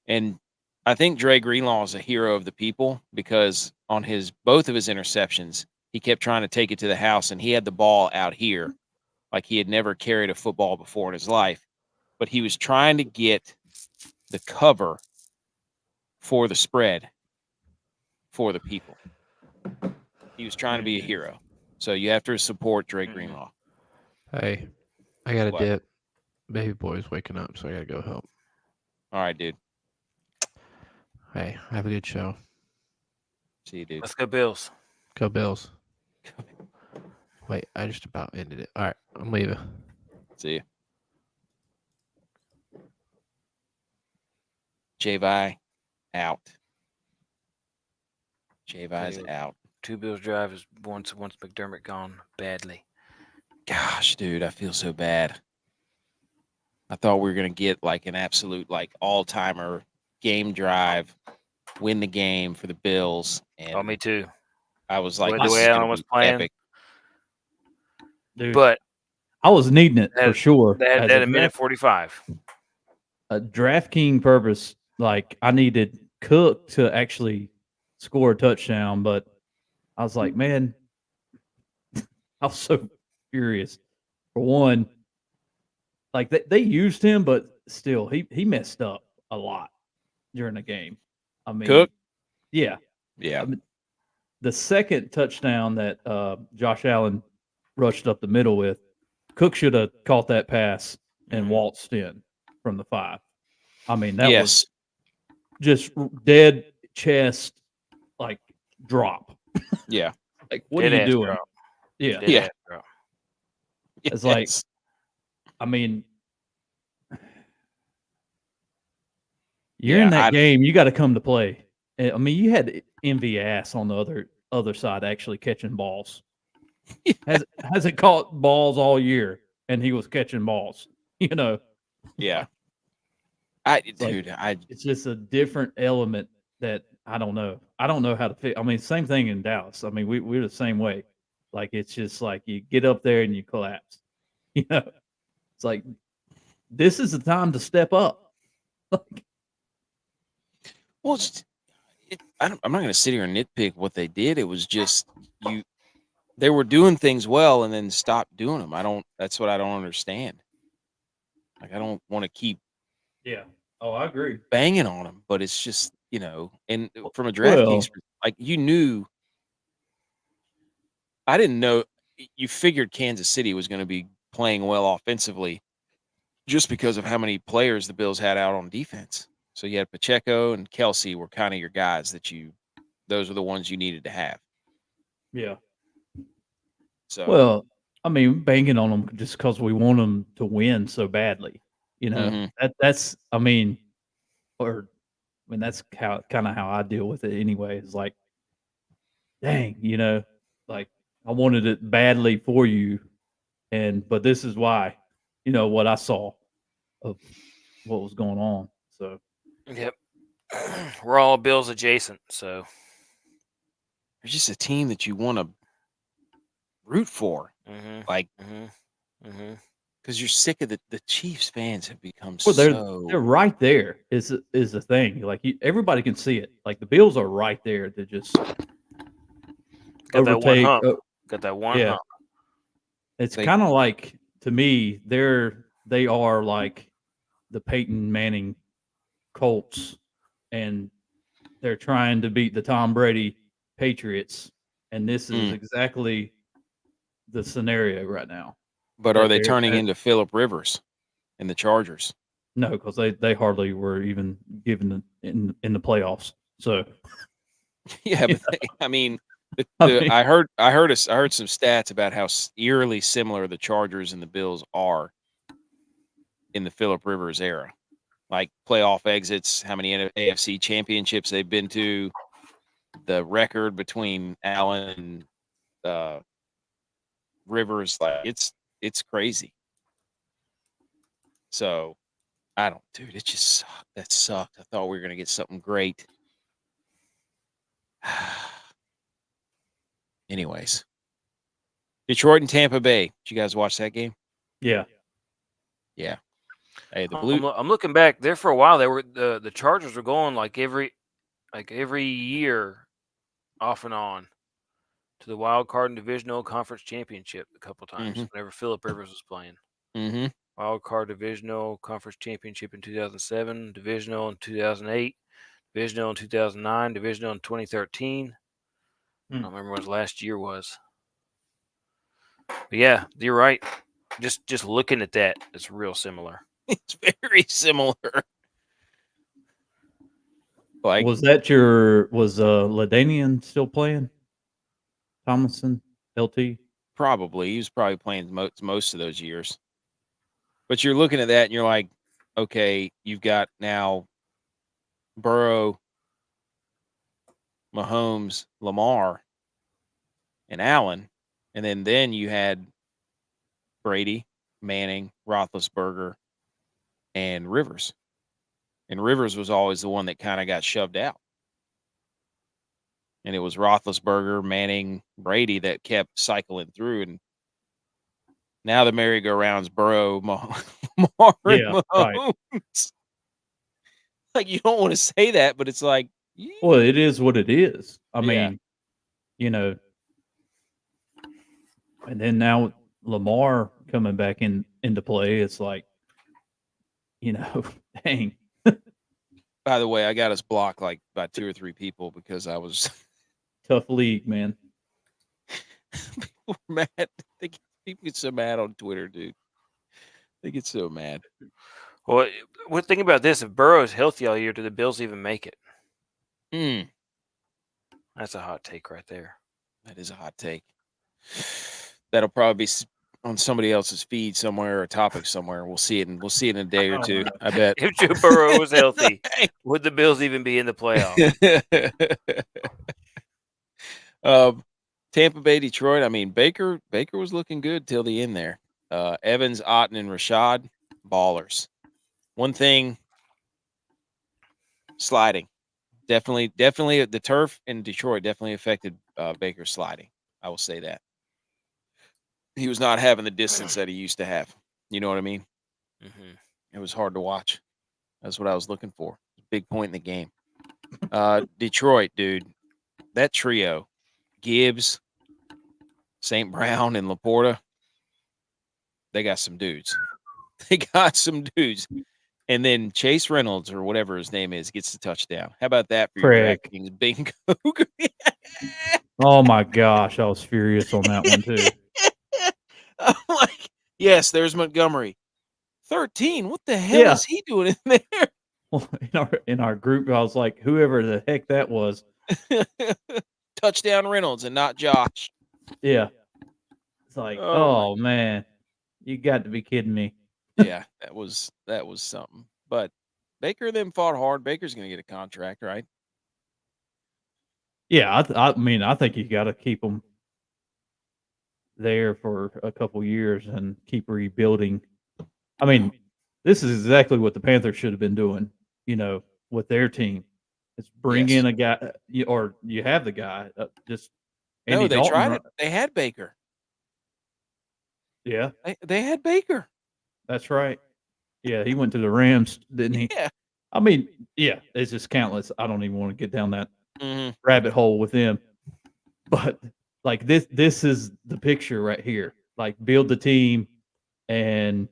And I think Dre Greenlaw is a hero of the people because on both of his interceptions, he kept trying to take it to the house, and he had the ball out here like he had never carried a football before in his life. But he was trying to get the cover for the spread for the people. He was trying to be a hero. So you have to support Drake Greenlaw. Hey, I got to What? dip. Baby boy's waking up, so I got to go help. All right, dude. Hey, have a good show. See you, dude. Let's go Bills. Go Bills. Wait, I just about ended it. All right, I'm leaving. See you. J-Vi out. J-Vi's out. 2 Bills drive is once McDermott gone badly. Gosh, dude, I feel so bad. I thought we were going to get like an absolute like all-timer game drive, win the game for the Bills. And me too. I was like, The this way is Allen going to was be playing. epic. Dude, But I was needing it for sure. They had a minute 45. A DraftKings purpose, like I needed Cook to actually score a touchdown, but I was like, man, I was so furious. For one, like they used him, but still, he messed up a lot during the game. I mean, Cook? Yeah. Yeah. I mean, the second touchdown that Josh Allen rushed up the middle with, Cook should have caught that pass and waltzed in from the 5. I mean, that was just dead chest, like drop. Yeah. Like, what are you doing? Drop. Yeah. Yeah. Drop. It's like, I mean, you're in that game, you got to come to play. I mean, you had Envy ass on the other side actually catching balls. Hasn't caught balls all year, and he was catching balls. You know. Yeah. It's just a different element that I don't know. I don't know how to fit. I mean, same thing in Dallas. I mean, we're the same way. Like it's just like you get up there and you collapse. You know, it's like this is the time to step up. Well, I'm not going to sit here and nitpick what they did. It was just they were doing things well and then stopped doing them. That's what I don't understand. Like, I don't want to keep. Yeah. Oh, I agree. Banging on them, but it's just, and from a DraftKings, like you knew. I didn't know. You figured Kansas City was going to be playing well offensively just because of how many players the Bills had out on defense. So you had Pacheco and Kelsey were kind of your guys those are the ones you needed to have. Yeah. So, well, I mean, banking on them just because we want them to win so badly. You know, that's, I mean, that's kind of how I deal with it anyway. It's like, dang, like I wanted it badly for you. But this is why, what I saw of what was going on. So, yep. We're all Bills adjacent. So, there's just a team that you want to root for. Like, because you're sick of the Chiefs fans have become they're right there is the thing. Like everybody can see it. Like the Bills are right there to just got overtake. That one hump. Got that one hump. It's kind of like, to me, they are like the Peyton Manning Colts, and they're trying to beat the Tom Brady Patriots, and this is exactly the scenario right now. But are they turning into Phillip Rivers and the Chargers? No, because they hardly were even given in the playoffs. So, yeah, but I mean, I heard some stats about how eerily similar the Chargers and the Bills are in the Phillip Rivers era, like playoff exits, how many AFC championships they've been to, the record between Allen and Rivers, like it's crazy. So dude, it just sucked. That sucked. I thought we were gonna get something great. Anyways, Detroit and Tampa Bay. Did you guys watch that game? Yeah. Yeah. Hey, the Blue. I'm looking back there for a while. They were the Chargers were going like every year, off and on, to the wild card and divisional conference championship a couple times. Whenever Phillip Rivers was playing. Wild card divisional conference championship in 2007, divisional in 2008, divisional in 2009, divisional in 2013. I don't remember what his last year was. But yeah, you're right. Just looking at that, it's real similar. It's very similar. Like, was LaDainian still playing? Tomlinson, LT? probably. He was probably playing most of those years. But you're looking at that and you're like, okay, you've got now Burrow, Mahomes, Lamar, and Allen. And then you had Brady, Manning, Roethlisberger, and Rivers. And Rivers was always the one that kind of got shoved out. And it was Roethlisberger, Manning, Brady that kept cycling through. And now the merry-go-round's Burrow, Lamar, and Mahomes. Right. Like, you don't want to say that, but it's like, well, it is what it is. I mean, and then now Lamar coming back into play, it's like, dang. By the way, I got us blocked like by 2 or 3 people because I was tough league, man. People are mad. People get so mad on Twitter, dude. They get so mad. Well, think about this: if Burrow is healthy all year, do the Bills even make it? That's a hot take right there. That is a hot take. That'll probably be on somebody else's feed somewhere or a topic somewhere. We'll see it in a day or two. I bet. If Joe Burrow was healthy, would the Bills even be in the playoffs? Tampa Bay, Detroit. I mean, Baker was looking good till the end there. Evans, Otten, and Rashad, ballers. One thing, sliding. Definitely the turf in Detroit definitely affected Baker's sliding. I will say that. He was not having the distance that he used to have. You know what I mean? Mm-hmm. It was hard to watch. That's what I was looking for. Big point in the game. Detroit, dude. That trio, Gibbs, St. Brown, and Laporta, they got some dudes. And then Chase Reynolds, or whatever his name is, gets the touchdown. How about that for your DraftKings bingo? Oh, my gosh. I was furious on that one, too. I'm like, yes, there's Montgomery. 13. What the hell is he doing in there? Well, in our group, I was like, whoever the heck that was. Touchdown Reynolds and not Josh. Yeah. It's like, oh man, you got to be kidding me. Yeah, that was something. But Baker and them fought hard. Baker's going to get a contract, right? Yeah, I mean, I think you got to keep them there for a couple years and keep rebuilding. I mean, this is exactly what the Panthers should have been doing, with their team. It's bring in a guy, or you have the guy. Just Andy Dalton tried it. They had Baker. Yeah, they had Baker. That's right. Yeah, he went to the Rams, didn't he? Yeah. I mean, yeah, it's just countless. I don't even want to get down that rabbit hole with them. But like this is the picture right here. Like build the team, and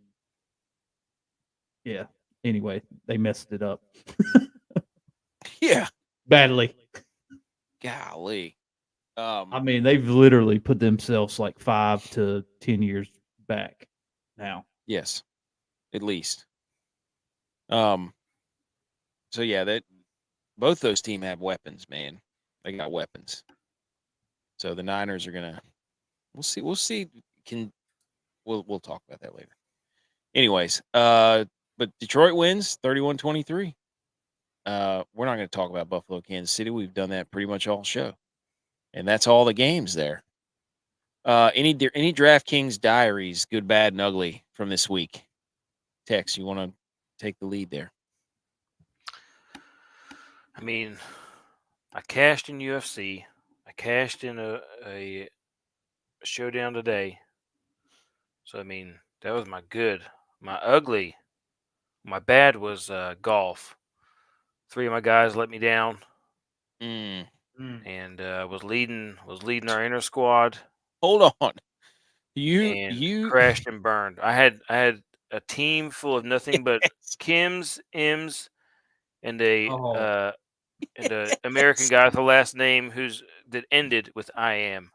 yeah. Anyway, they messed it up. Yeah, badly. Golly. I mean, they've literally put themselves like 5 to 10 years back now. Yes, at least. So yeah, that both those teams have weapons, man. They got weapons. So the Niners are gonna. We'll see. We'll talk about that later. Anyways, but Detroit wins 31-23. We're not going to talk about Buffalo, Kansas City. We've done that pretty much all show, and that's all the games there. Any DraftKings diaries, good, bad, and ugly from this week? Tex, you want to take the lead there? I mean, I cashed in UFC. I cashed in a showdown today. So, I mean, that was my good. My ugly, my bad was golf. 3 of my guys let me down. And was leading our inner squad. Hold on. You crashed and burned. I had a team full of nothing but Kims, M's, and a American guy with a last name that ended with I am.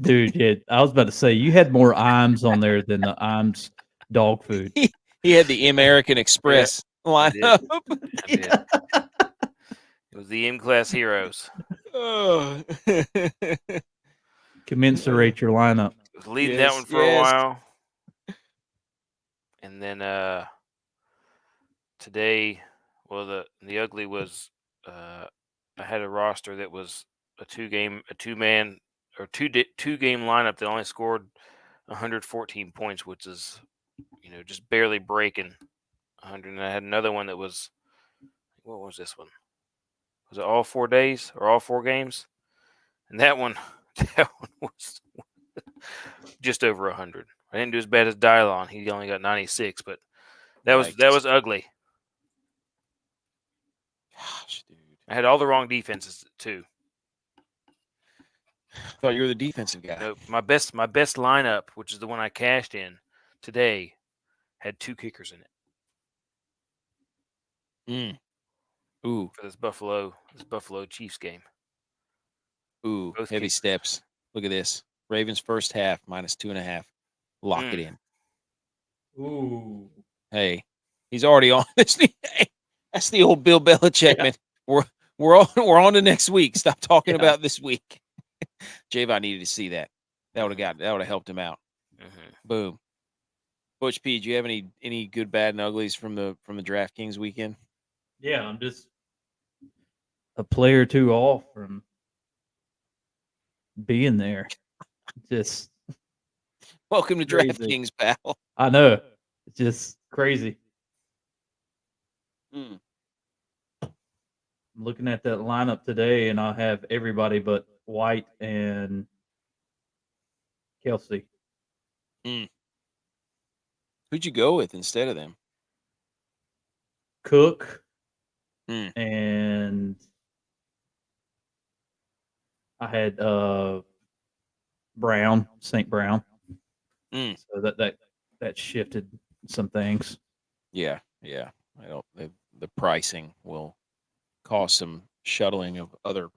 Dude, yeah, I was about to say you had more IMs on there than the IMs dog food. He had the American Express lineup. I did. It was the M-class heroes. Oh. Commensurate your lineup. Was leading that one for a while. And then today, well, the ugly was I had a roster that was a two-game lineup that only scored 114 points, which is just barely breaking 100. And I had another one that was, what was this one? Was it all 4 days or all 4 games? And that one was just over 100. I didn't do as bad as Dylon. He only got 96, but that was ugly. Gosh, dude. I had all the wrong defenses too. Thought you were the defensive guy. No, my best lineup, which is the one I cashed in today, had 2 kickers in it. Ooh. For this Buffalo Chiefs game. Ooh, both heavy kickers. Steps. Look at this. Ravens first half -2.5. Lock it in. Ooh. Hey, he's already on this. Hey, that's the old Bill Belichick, man. We're on to next week. Stop talking about this week. Javon needed to see that. That would have helped him out. Mm-hmm. Boom. Butch P, do you have any good, bad, and uglies from the DraftKings weekend? Yeah, I'm just a player or two off from being there. Just welcome to DraftKings, pal. I know. It's just crazy. I'm looking at that lineup today, and I have everybody but White and Kelsey. Who'd you go with instead of them? Cook and I had Brown, St. Brown. So that shifted some things. Yeah. I don't. The pricing will cause some shuttling of other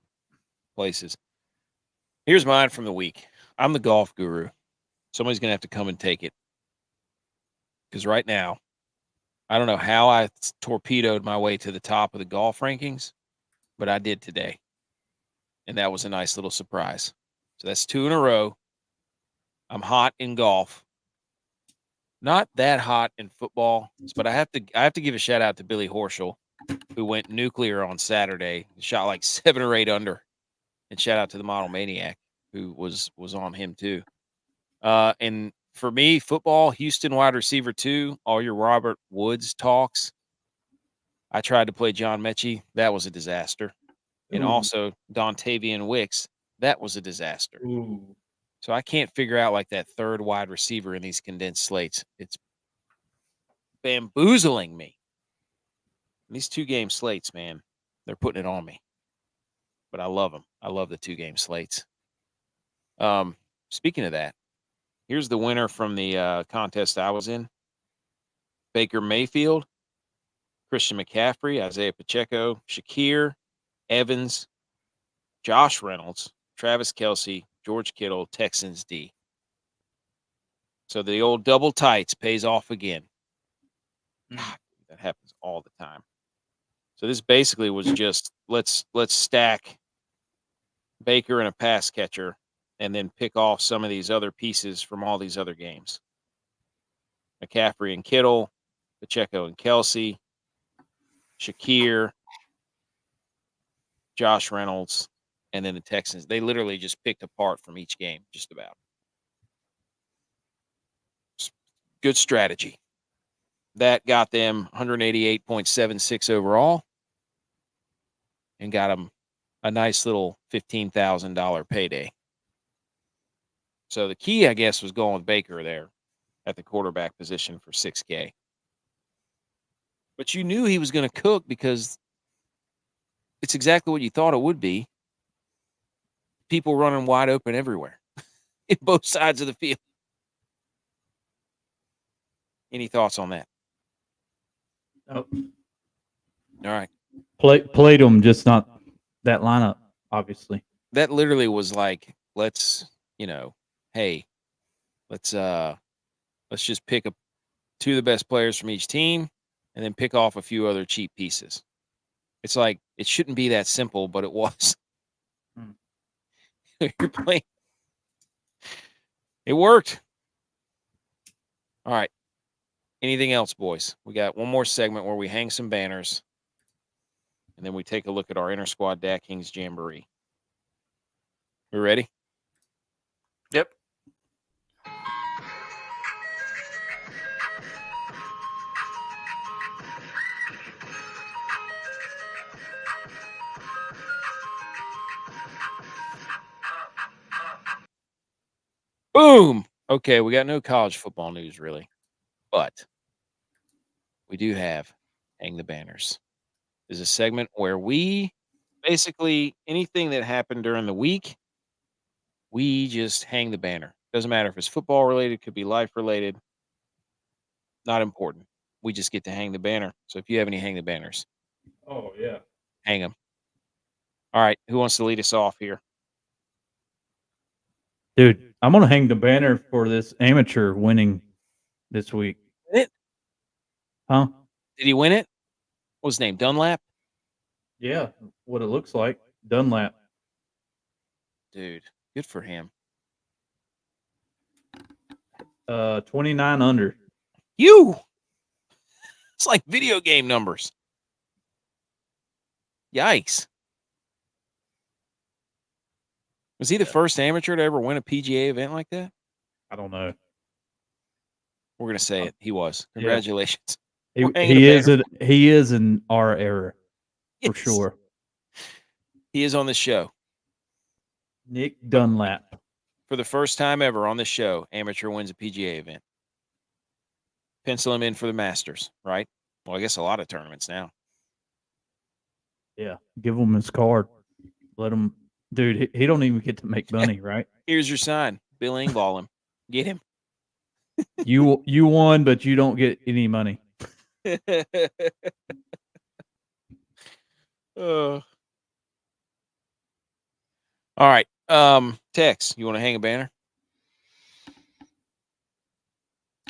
places. Here's mine from the week. I'm the golf guru. Somebody's gonna have to come and take it because right now, I don't know how I torpedoed my way to the top of the golf rankings, but I did today, and that was a nice little surprise. So that's 2 in a row. I'm hot in golf. Not that hot in football, but I have to give a shout out to Billy Horschel, who went nuclear on Saturday, shot like 7 or 8 under, and shout out to the Model Maniac who was on him too. And for me, football, Houston wide receiver 2, all your Robert Woods talks. I tried to play John Mechie, that was a disaster, and also Dontavian Wicks, that was a disaster. So I can't figure out like that third wide receiver in these condensed slates. It's bamboozling me. And these 2-game slates, man, they're putting it on me. But I love them. I love the 2-game slates. Speaking of that, here's the winner from the contest I was in. Baker Mayfield, Christian McCaffrey, Isaiah Pacheco, Shakir, Evans, Josh Reynolds, Travis Kelce, George Kittle, Texans D. So the old double tights pays off again. God, that happens all the time. So this basically was just let's stack Baker and a pass catcher and then pick off some of these other pieces from all these other games. McCaffrey and Kittle, Pacheco and Kelce, Shakir, Josh Reynolds, and then the Texans. They literally just picked apart from each game, just about. Good strategy. That got them 188.76 overall and got them a nice little $15,000 payday. So the key, I guess, was going with Baker there at the quarterback position for $6K. But you knew he was going to cook because it's exactly what you thought it would be. People running wide open everywhere in both sides of the field. Any thoughts on that? Oh, All right. played them, just not that lineup, obviously. That literally was like, let's, hey, let's just pick up 2 of the best players from each team and then pick off a few other cheap pieces. It's like, it shouldn't be that simple, but it was. You're playing. It worked. All right. Anything else, boys? We got one more segment where we hang some banners, and then we take a look at our inter-squad DraftKings Jamboree. We ready? Yep. Boom. Okay, we got no college football news really, but we do have Hang the Banners. This is a segment where we basically anything that happened during the week, we just hang the banner. Doesn't matter if it's football related, could be life related. Not important. We just get to hang the banner. So if you have any hang the banners, Oh, yeah. hang them. All right, who wants to lead us off here? Dude, I'm going to hang the banner for this amateur winning this week. Win it? Huh? Did he win it? What's his name? Dunlap? Yeah, what it looks like. Dunlap. Dude, good for him. 29 under. You. It's like video game numbers. Yikes. Was he the first amateur to ever win a PGA event like that? I don't know. We're going to say it. He was. Yeah. Congratulations. He is in our era, for Yes. sure. He is on the show. Nick Dunlap. For the first time ever on the show, amateur wins a PGA event. Pencil him in for the Masters, right? Well, I guess a lot of tournaments now. Yeah, give him his card. Let him, dude. He don't even get to make money, right? Here's your sign. Bill Engvall him. Get him. You won, but you don't get any money. All right. Tex, you want to hang a banner?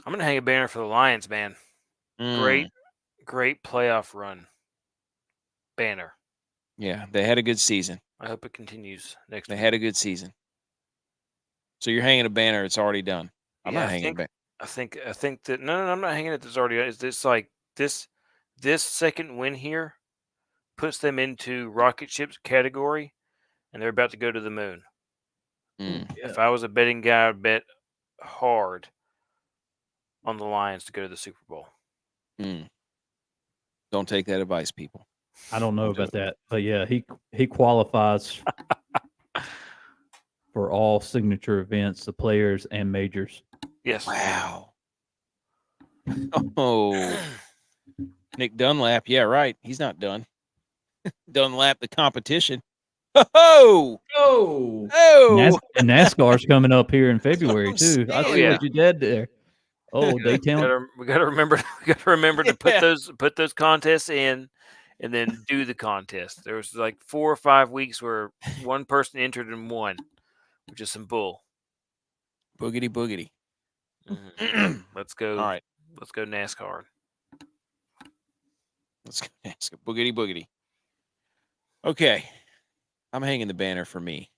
I'm gonna hang a banner for the Lions, man. Great playoff run. Banner. Yeah, they had a good season. I hope it continues next They week. had a good season. So you're hanging a banner. It's already done. I'm not hanging a banner. I think that no, I'm not hanging it. That's already. It's like this second win here puts them into rocket ships category, and they're about to go to the moon. Mm. If I was a betting guy, I'd bet hard on the Lions to go to the Super Bowl. Mm. Don't take that advice, people. I don't know about that, but yeah, he qualifies for all signature events, the players and majors. Yes. Wow. Oh, Nick Dunlap. Yeah, right. He's not done. Dunlap, the competition. Oh, And NASCAR's coming up here in February too. I see Yeah. what you did there. Oh, Daytona. We got to remember. We got to remember to put those contests in, and then do the contest. There was like 4 or 5 weeks where one person entered and won, which is some bull. boogity boogity. Let's go. All right. Let's go NASCAR. Let's go boogity boogity. Okay. I'm hanging the banner for me.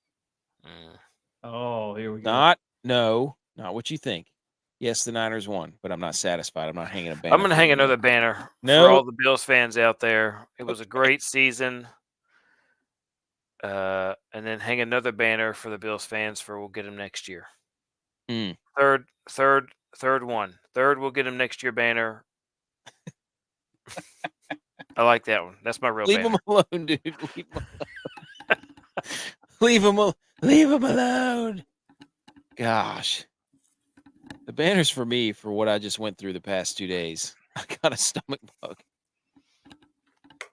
Oh, here we go. Not what you think. Yes, the Niners won, but I'm not satisfied. I'm not hanging a banner. I'm going to hang another banner for all the Bills fans out there. It was a great season. And then hang another banner for the Bills fans for we'll get them next year. Third one. Third, we'll get them next year banner. I like that one. That's my real banner. Leave them alone, dude. Leave them alone. Gosh. The banner's for me for what I just went through the past 2 days. I got a stomach bug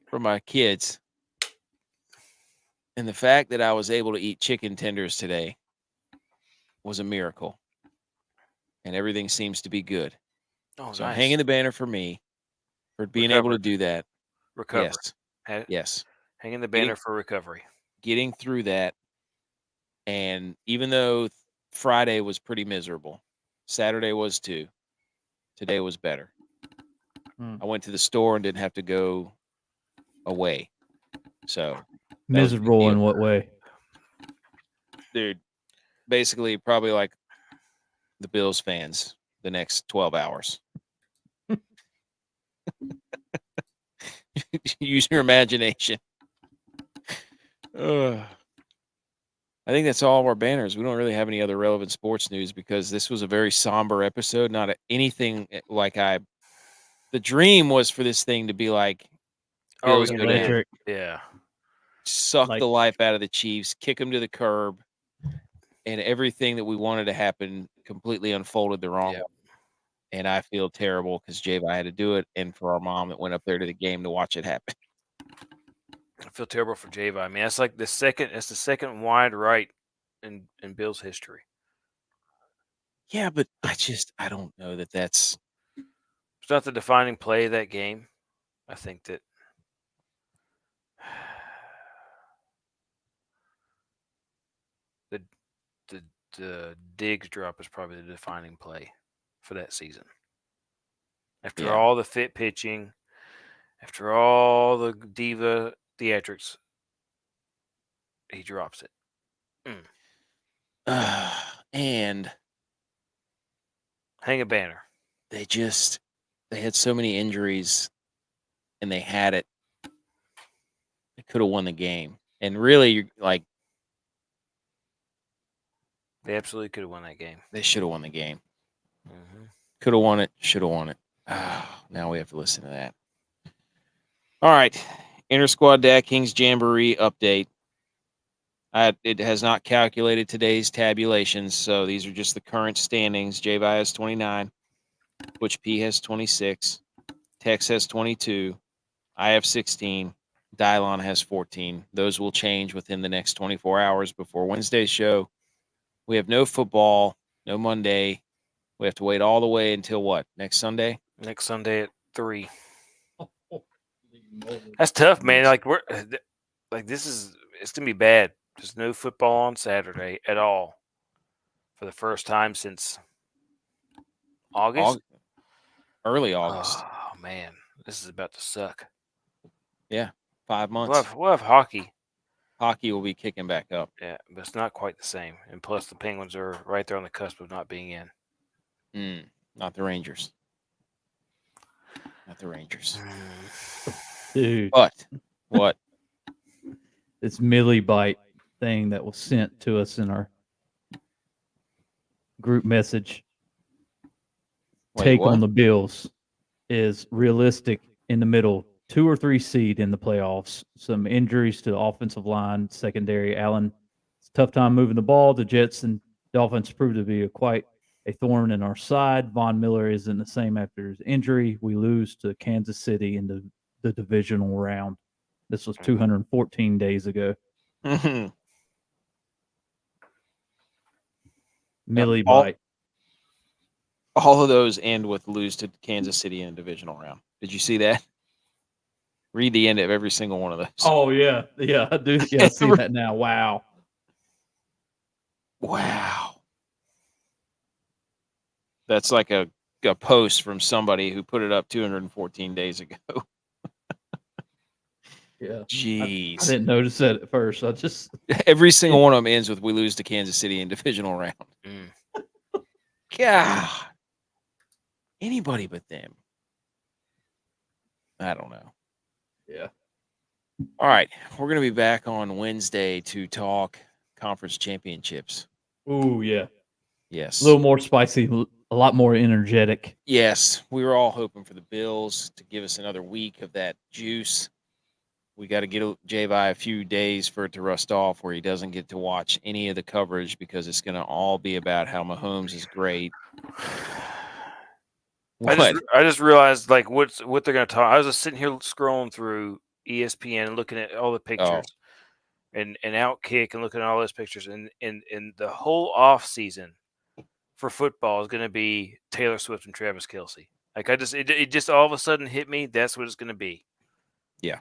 for my kids. And the fact that I was able to eat chicken tenders today was a miracle. And everything seems to be good. Oh, So nice. I'm hanging the banner for me for being able to do that. Recovery. Yes. Yes. Hanging the banner for recovery. Getting through that. And even though Friday was pretty miserable, Saturday was too. Today was better. I went to the store and didn't have to go away. So miserable in what way? Dude, basically probably like the Bills fans the next 12 hours. Use your imagination. I think that's all of our banners. We don't really have any other relevant sports news because this was a very somber episode. Not anything like the dream was for this thing to be like Bills go down, suck the life out of the Chiefs, kick them to the curb, and everything that we wanted to happen completely unfolded the wrong way. And I feel terrible because J-Vi had to do it, and for our mom that went up there to the game to watch it happen. I feel terrible for J-Vi. I mean, that's like the second wide right in Bills history. Yeah, but I don't know that that's. It's not the defining play of that game. I think that the Diggs drop is probably the defining play for that season. After all the fit pitching, after all the diva theatrics, he drops it. And hang a banner. They had so many injuries, and they had it. They could have won the game, and really, you're like, they absolutely could have won that game. They should have won the game. Mm-hmm. Could have won it. Should have won it. Now we have to listen to that. All right, Inter-Squad DraftKings Jamboree update. It has not calculated today's tabulations, so these are just the current standings. J-Vi has 29. ButchP has 26. Tex has 22. I have 16. Dylon has 14. Those will change within the next 24 hours before Wednesday's show. We have no football, no Monday. We have to wait all the way until what? Next Sunday? Next Sunday at 3. That's tough, man. Like it's gonna be bad. There's no football on Saturday at all for the first time since August. Early August. Oh man, this is about to suck. Yeah, 5 months. We'll have hockey. Hockey will be kicking back up. Yeah, but it's not quite the same. And plus, the Penguins are right there on the cusp of not being in. Not the Rangers. Not the Rangers. Dude. But what? This Millie Bite thing that was sent to us in our group message. Take on the Bills is realistic in the middle. 2 or 3 seed in the playoffs. Some injuries to the offensive line, secondary. Allen, it's a tough time moving the ball. The Jets and Dolphins proved to be quite a thorn in our side. Von Miller isn't the same after his injury. We lose to Kansas City in the divisional round. This was 214 days ago. Millie Bite. All of those end with lose to Kansas City in a divisional round. Did you see that? Read the end of every single one of those. Oh, yeah. Yeah, I do. Yeah, I see that now. Wow. That's like a post from somebody who put it up 214 days ago. Yeah. Jeez. I didn't notice that at first. I just every single one of them ends with we lose to Kansas City in divisional round. God. Anybody but them. I don't know. Yeah. All right. We're going to be back on Wednesday to talk conference championships. Ooh, yeah. Yes. A little more spicy, a lot more energetic. Yes. We were all hoping for the Bills to give us another week of that juice. We got to get J-Vi a few days for it to rust off where he doesn't get to watch any of the coverage because it's going to all be about how Mahomes is great. I just realized like what they're going to talk. I was just sitting here scrolling through ESPN and looking at all the pictures and Outkick and looking at all those pictures and the whole off season for football is going to be Taylor Swift and Travis Kelce. Like it just all of a sudden hit me. That's what it's going to be. Yeah.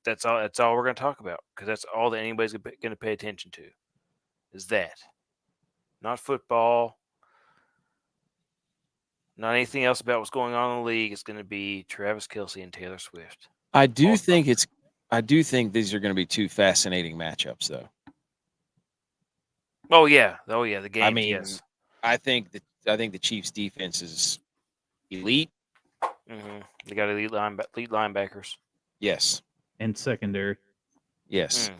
That's all. That's all we're going to talk about because that's all that anybody's going to pay attention to. Is that not football? Not anything else about what's going on in the league. It's going to be Travis Kelce and Taylor Swift. I do think these are going to be two fascinating matchups, though. Oh yeah, the game. I mean, yes. I think the Chiefs' defense is elite. Mm-hmm. They got elite linebackers. Yes. And secondary. Yes.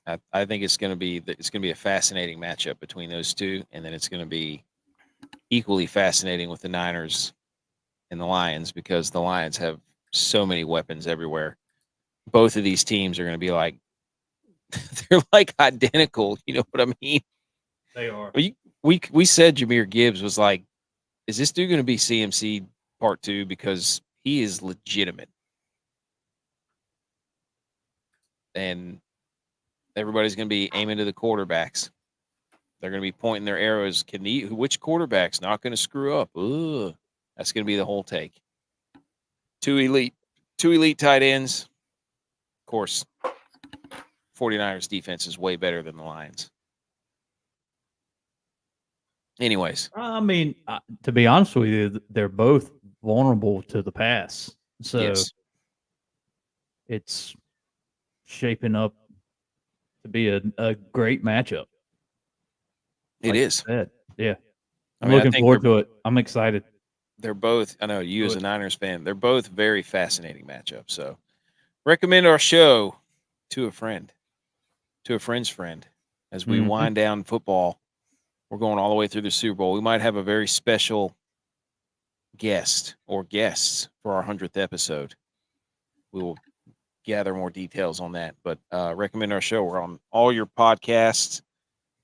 I think it's going to be a fascinating matchup between those two, and then it's going to be equally fascinating with the Niners and the Lions because the Lions have so many weapons everywhere. Both of these teams are going to be like they're like identical. You know what I mean? They are. We said Jahmyr Gibbs was like, is this dude going to be CMC Part 2 because he is legitimate, and everybody's going to be aiming to the quarterbacks. They're going to be pointing their arrows. Which quarterback's not going to screw up? Ugh. That's going to be the whole take. Two elite tight ends. Of course, 49ers defense is way better than the Lions. Anyways. I mean, to be honest with you, they're both vulnerable to the pass. So yes. It's shaping up to be a great matchup. It is. Yeah. I'm looking forward to it. I'm excited. They're both, I know you as a Niners fan, they're both very fascinating matchups. So recommend our show to a friend, to a friend's friend, as we wind down football. We're going all the way through the Super Bowl. We might have a very special guest or guests for our 100th episode. We will gather more details on that, but recommend our show. We're on all your podcasts,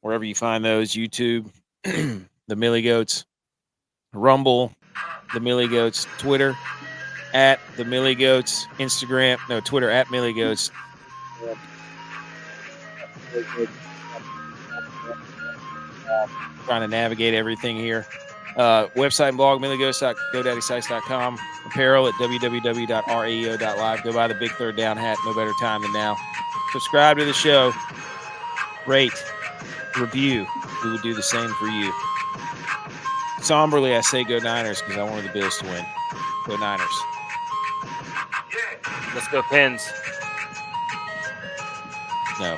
wherever you find those, YouTube, the Millie Goats, Rumble, the Millie Goats, Twitter at the Millie Goats, Twitter at Millie Goats. Trying to navigate everything here. Website and blog, milliegoats.godaddysites.com. Apparel at www.reo.live. Go buy the big third down hat. No better time than now. Subscribe to the show. Rate. Review. We will do the same for you. Somberly, I say go Niners because I wanted the Bills to win. Go Niners. Let's go Pens. No.